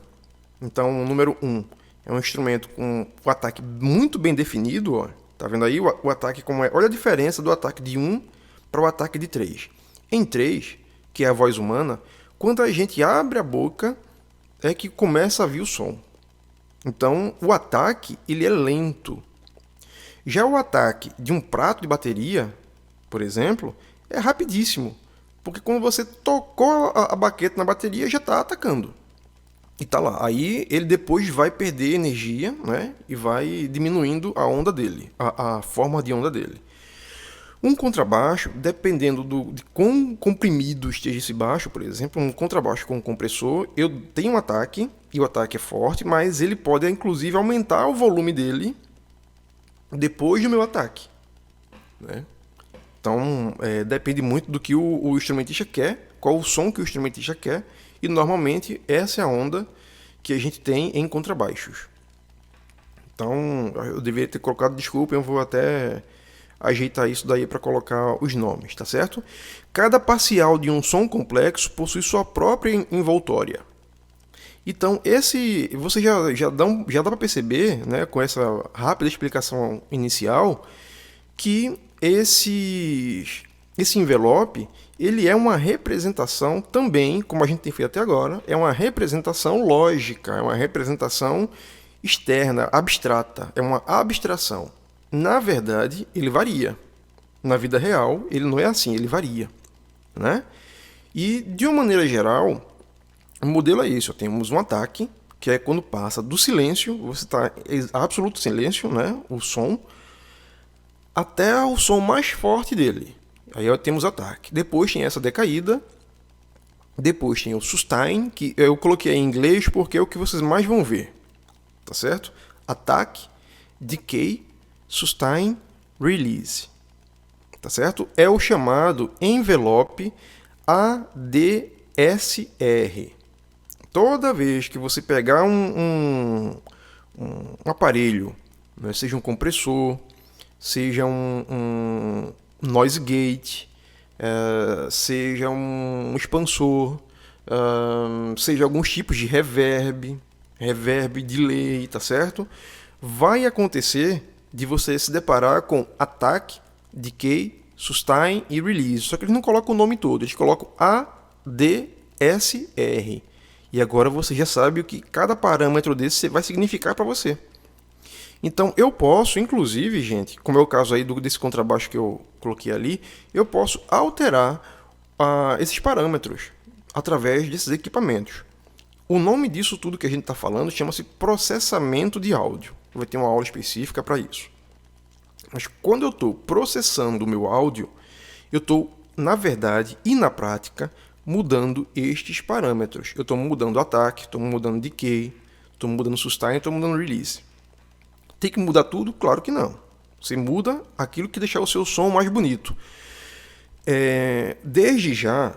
A: Então, o número 1 é um instrumento com o ataque muito bem definido, ó, Tá vendo aí o ataque como é? Olha a diferença do ataque de 1 para o ataque de 3. Em 3, que é a voz humana, quando a gente abre a boca, é que começa a vir o som. Então, o ataque, ele é lento. Já o ataque de um prato de bateria, por exemplo, é rapidíssimo. Porque quando você tocou a baqueta na bateria, já está atacando. E tá lá. Aí ele depois vai perder energia, né? E vai diminuindo a onda dele, a forma de onda dele. Um contrabaixo, dependendo de quão comprimido esteja esse baixo, por exemplo, um contrabaixo com um compressor, eu tenho um ataque, e o ataque é forte, mas ele pode inclusive aumentar o volume dele depois do meu ataque, né? Então, depende muito do que o instrumentista quer, qual o som que o instrumentista quer, e normalmente essa é a onda que a gente tem em contrabaixos. Então, eu deveria ter colocado, desculpa, eu vou até ajeitar isso daí para colocar os nomes, tá certo? Cada parcial de um som complexo possui sua própria envoltória. Então, você já dá para perceber, né, com essa rápida explicação inicial, que esse envelope, ele é uma representação também, como a gente tem feito até agora, é uma representação lógica, é uma representação externa, abstrata, é uma abstração. Na verdade, ele varia. Na vida real, ele não é assim, ele varia, né? E, de uma maneira geral, o modelo é isso. Temos um ataque, que é quando passa do silêncio, você está em absoluto silêncio, né? O som, até o som mais forte dele. Aí temos ataque. Depois tem essa decaída. Depois tem o sustain, que eu coloquei em inglês porque é o que vocês mais vão ver. Tá certo? Ataque, decay, sustain, release. Tá certo? É o chamado envelope ADSR. Toda vez que você pegar um aparelho, né, seja um compressor, seja um noise gate, seja um expansor, seja alguns tipos de reverb, delay, tá certo? Vai acontecer de você se deparar com ataque, decay, sustain e release. Só que eles não colocam o nome todo, eles colocam ADSR. E agora você já sabe o que cada parâmetro desse vai significar para você. Então eu posso, inclusive, gente, como é o caso aí desse contrabaixo que eu coloquei ali, eu posso alterar esses parâmetros através desses equipamentos. O nome disso tudo que a gente está falando chama-se processamento de áudio. Vai ter uma aula específica para isso. Mas quando eu estou processando o meu áudio, eu estou, na verdade e na prática, mudando estes parâmetros. Eu estou mudando ataque, estou mudando decay, estou mudando sustain, estou mudando release. Tem que mudar tudo? Claro que não. Você muda aquilo que deixar o seu som mais bonito. Desde já,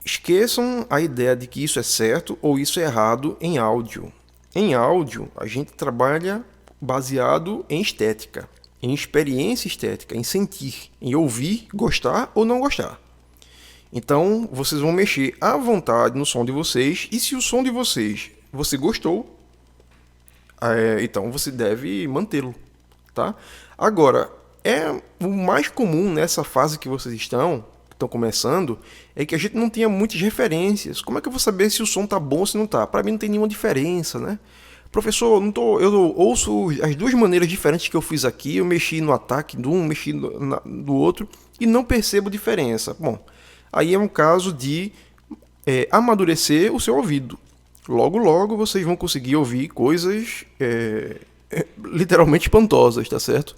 A: esqueçam a ideia de que isso é certo ou isso é errado em áudio. Em áudio, a gente trabalha baseado em estética, em experiência estética, em sentir, em ouvir, gostar ou não gostar. Então, vocês vão mexer à vontade no som de vocês, e se o som de vocês você gostou, então você deve mantê-lo, tá? Agora, o mais comum nessa fase que vocês estão começando, é que a gente não tenha muitas referências. Como é que eu vou saber se o som tá bom ou se não tá? Para mim não tem nenhuma diferença, né? Professor, eu ouço as duas maneiras diferentes que eu fiz aqui, eu mexi no ataque de um, mexi do outro, e não percebo diferença. Bom, aí é um caso de amadurecer o seu ouvido. Logo, logo vocês vão conseguir ouvir coisas literalmente espantosas, tá certo?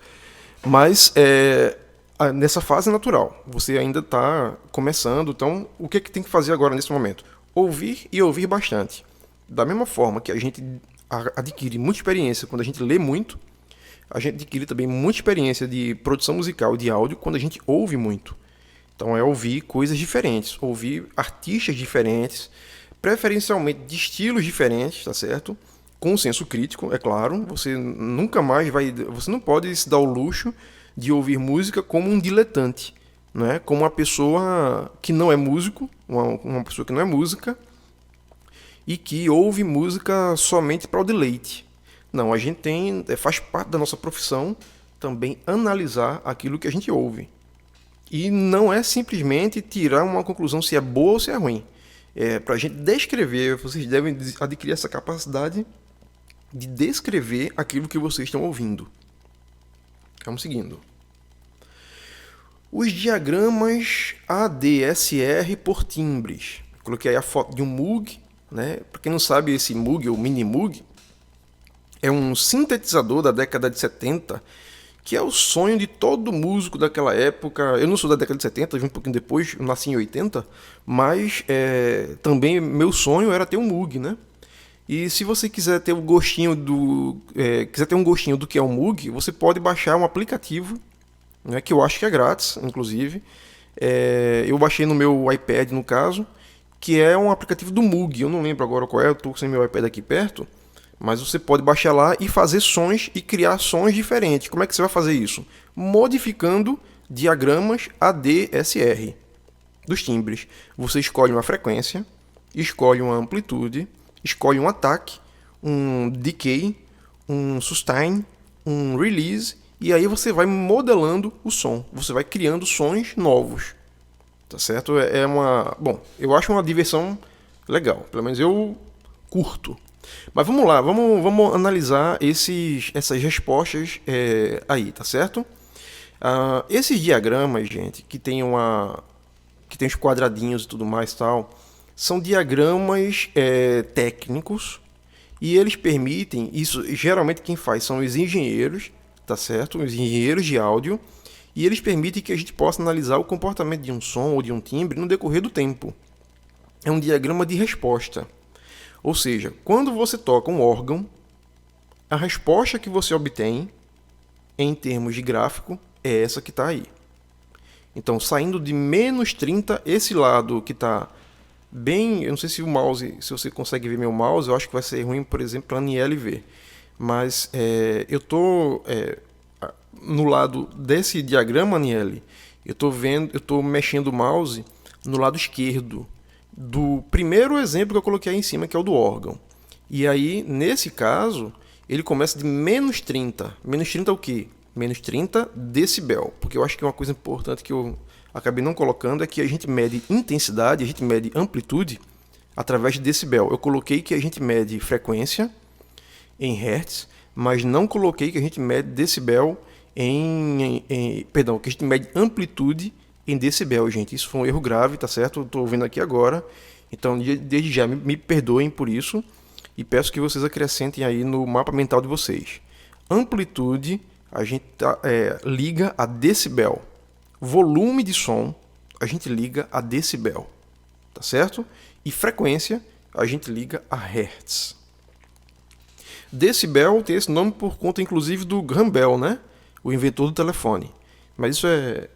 A: Mas nessa fase natural, você ainda está começando, então o que tem que fazer agora nesse momento? Ouvir e ouvir bastante. Da mesma forma que a gente adquire muita experiência quando a gente lê muito, a gente adquire também muita experiência de produção musical, de áudio, quando a gente ouve muito. Então é ouvir coisas diferentes, ouvir artistas diferentes, preferencialmente de estilos diferentes, tá certo? Com senso crítico, é claro. Você nunca mais você não pode se dar o luxo de ouvir música como um diletante, né? Como uma pessoa que não é músico, uma pessoa que não é música e que ouve música somente para o deleite. Não, a gente faz parte da nossa profissão também analisar aquilo que a gente ouve. E não é simplesmente tirar uma conclusão se é boa ou se é ruim. Para a gente descrever, vocês devem adquirir essa capacidade de descrever aquilo que vocês estão ouvindo. Vamos seguindo. Os diagramas ADSR por timbres. Coloquei aí a foto de um Moog, né? Para quem não sabe, esse Moog, ou Mini Moog, é um sintetizador da década de 70, que é o sonho de todo músico daquela época. Eu não sou da década de 70, eu vim um pouquinho depois, eu nasci em 80, mas também meu sonho era ter um Moog, né? E se você quiser ter um gostinho do que é um Moog, você pode baixar um aplicativo, né, que eu acho que é grátis, inclusive. Eu baixei no meu iPad, no caso, que é um aplicativo do Moog. Eu não lembro agora qual é, eu estou sem meu iPad aqui perto, mas você pode baixar lá e fazer sons e criar sons diferentes. Como é que você vai fazer isso? Modificando diagramas ADSR dos timbres. Você escolhe uma frequência, escolhe uma amplitude, escolhe um ataque, um decay, um sustain, um release, e aí você vai modelando o som. Você vai criando sons novos. Tá certo? Bom, eu acho uma diversão legal. Pelo menos eu curto. Mas vamos lá, vamos analisar essas respostas aí, tá certo? Esses diagramas, gente, que tem os quadradinhos e tudo mais tal, são diagramas técnicos, e eles permitem, isso geralmente quem faz são os engenheiros, tá certo? Os engenheiros de áudio, e eles permitem que a gente possa analisar o comportamento de um som ou de um timbre no decorrer do tempo. É um diagrama de resposta. Ou seja, quando você toca um órgão, a resposta que você obtém, em termos de gráfico, é essa que está aí. Então, saindo de menos 30, esse lado que está bem... Eu não sei se o mouse, se você consegue ver meu mouse, eu acho que vai ser ruim, por exemplo, para Aniele ver. Mas eu estou no lado desse diagrama, Aniele, eu estou mexendo o mouse no lado esquerdo do primeiro exemplo que eu coloquei aí em cima, que é o do órgão. E aí, nesse caso, ele começa de menos 30. Menos 30 é o quê? Menos 30 decibel. Porque eu acho que uma coisa importante que eu acabei não colocando é que a gente mede intensidade, a gente mede amplitude através de decibel. Eu coloquei que a gente mede frequência em hertz, mas não coloquei que a gente mede decibel perdão, que a gente mede amplitude em decibel, gente. Isso foi um erro grave, tá certo? Eu estou vendo aqui agora. Então, desde já, me perdoem por isso. E peço que vocês acrescentem aí no mapa mental de vocês. Amplitude, a gente liga a decibel. Volume de som, a gente liga a decibel. Tá certo? E frequência, a gente liga a hertz. Decibel tem esse nome por conta, inclusive, do Graham Bell, né? O inventor do telefone. Mas isso é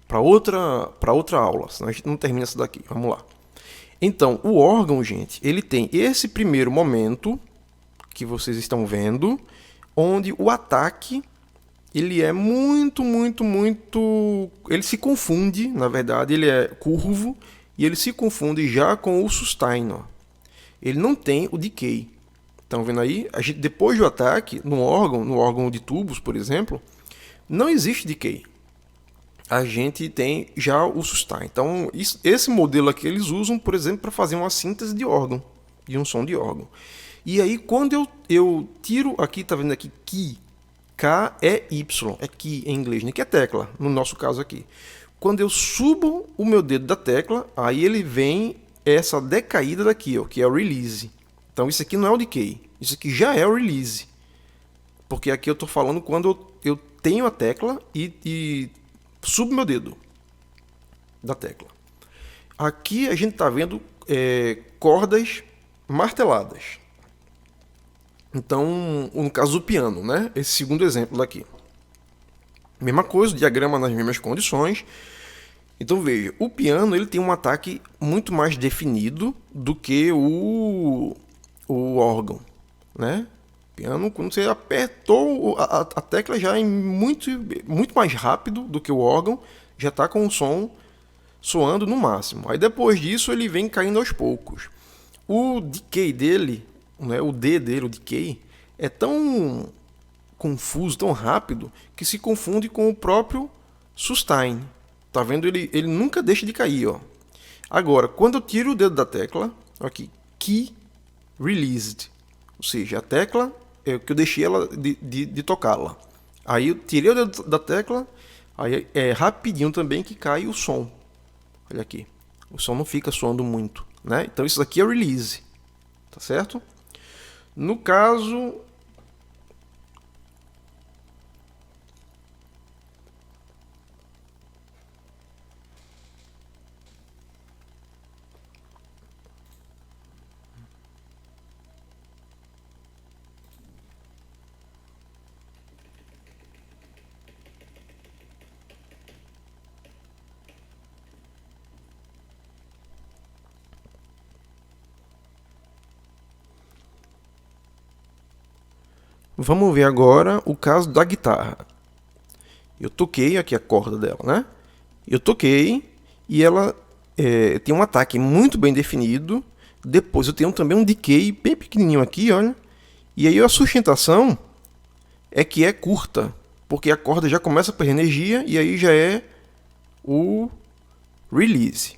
A: para outra aula, senão a gente não termina isso daqui. Vamos lá. Então, o órgão, gente, ele tem esse primeiro momento que vocês estão vendo, onde o ataque ele é muito... Ele se confunde, na verdade, ele é curvo e ele se confunde já com o sustain. Ó. Ele não tem o decay. Estão vendo aí? Depois do ataque, no órgão de tubos, por exemplo, não existe decay. A gente tem já o sustain. Então, esse modelo aqui eles usam, por exemplo, para fazer uma síntese de órgão, de um som de órgão. E aí, quando eu tiro aqui, tá vendo aqui, key, K-E-Y, é key em inglês, né? Que é tecla, no nosso caso aqui. Quando eu subo o meu dedo da tecla, aí ele vem essa decaída daqui, ó, que é o release. Então, isso aqui não é o decay, isso aqui já é o release. Porque aqui eu estou falando quando eu tenho a tecla e subo meu dedo da tecla. Aqui a gente está vendo cordas marteladas. Então, no caso do piano, né? Esse segundo exemplo daqui. Mesma coisa, o diagrama nas mesmas condições. Então veja, o piano ele tem um ataque muito mais definido do que o órgão, né? O piano, quando você apertou a tecla já é muito mais rápido do que o órgão, já está com o som soando no máximo. Aí depois disso ele vem caindo aos poucos. O decay dele, né, o D dele, o decay, é tão confuso, tão rápido, que se confunde com o próprio sustain. Tá vendo? Ele nunca deixa de cair, ó. Agora, quando eu tiro o dedo da tecla, aqui, key released, ou seja, a tecla é que eu deixei ela de tocá-la. Aí eu tirei o dedo da tecla, aí é rapidinho também que cai o som. Olha aqui, o som não fica soando muito, né? Então isso aqui é release, tá certo? No caso, vamos ver agora o caso da guitarra. Eu toquei aqui a corda dela, né? Eu toquei e ela tem um ataque muito bem definido. Depois eu tenho também um decay bem pequenininho aqui, olha. E aí a sustentação é que é curta, porque a corda já começa a perder energia e aí já é o release.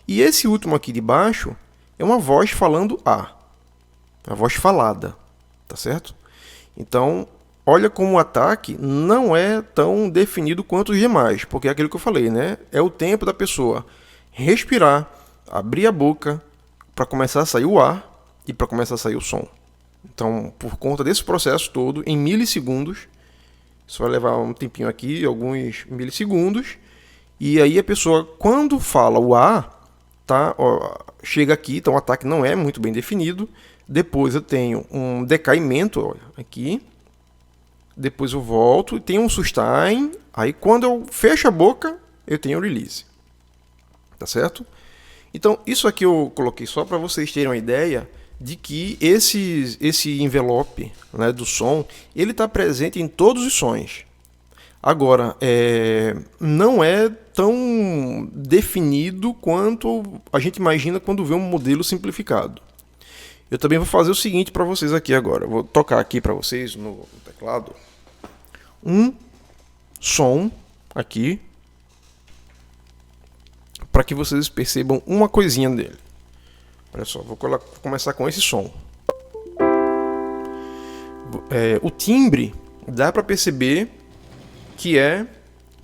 A: E esse último aqui de baixo é uma voz falando a voz falada, tá certo? Então, olha como o ataque não é tão definido quanto os demais, porque é aquilo que eu falei, né? É o tempo da pessoa respirar, abrir a boca para começar a sair o ar e para começar a sair o som. Então, por conta desse processo todo, em milissegundos, isso vai levar um tempinho aqui, alguns milissegundos, e aí a pessoa, quando fala o A, tá, ó, chega aqui, então o ataque não é muito bem definido. Depois eu tenho um decaimento, olha, aqui. Depois eu volto e tenho um sustain. Aí quando eu fecho a boca, eu tenho release. Tá certo? Então, isso aqui eu coloquei só para vocês terem uma ideia de que esse envelope, né, do som, ele está presente em todos os sons. Agora, não é tão definido quanto a gente imagina quando vê um modelo simplificado. Eu também vou fazer o seguinte para vocês aqui agora. Eu vou tocar aqui para vocês no teclado um som aqui para que vocês percebam uma coisinha dele. Olha só, vou começar com esse som. O timbre dá para perceber que é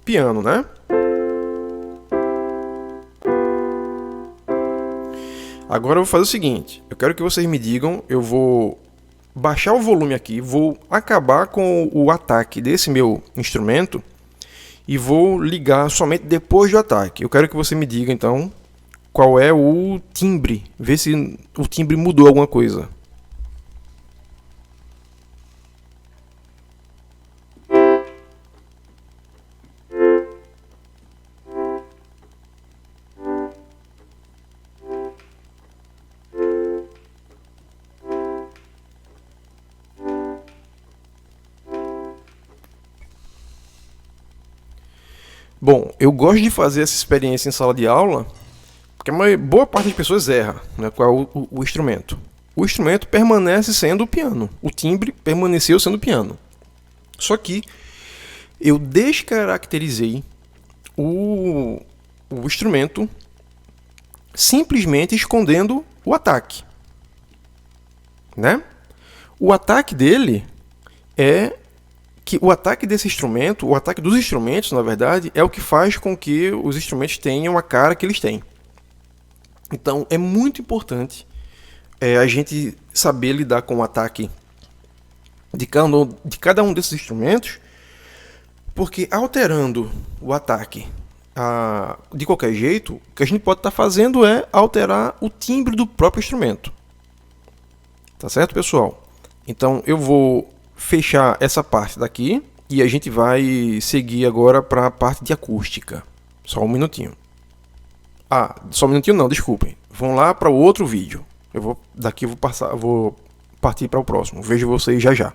A: piano, né? Agora eu vou fazer o seguinte, eu quero que vocês me digam, eu vou baixar o volume aqui, vou acabar com o ataque desse meu instrumento e vou ligar somente depois do ataque. Eu quero que você me diga então qual é o timbre, ver se o timbre mudou alguma coisa. Bom, eu gosto de fazer essa experiência em sala de aula, porque uma boa parte das pessoas erra, né, qual é o instrumento. O instrumento permanece sendo o piano, o timbre permaneceu sendo o piano. Só que eu descaracterizei o instrumento simplesmente escondendo o ataque, né? O ataque dele é que o ataque desse instrumento, o ataque dos instrumentos, na verdade, é o que faz com que os instrumentos tenham a cara que eles têm. Então, é muito importante a gente saber lidar com o ataque de cada um desses instrumentos, porque alterando o ataque de qualquer jeito, o que a gente pode estar fazendo é alterar o timbre do próprio instrumento. Tá certo, pessoal? Então, eu vou fechar essa parte daqui e a gente vai seguir agora para a parte de acústica. Só um minutinho. Só um minutinho não, desculpem. Vão lá para o outro vídeo. Vou partir para o próximo. Vejo vocês já já.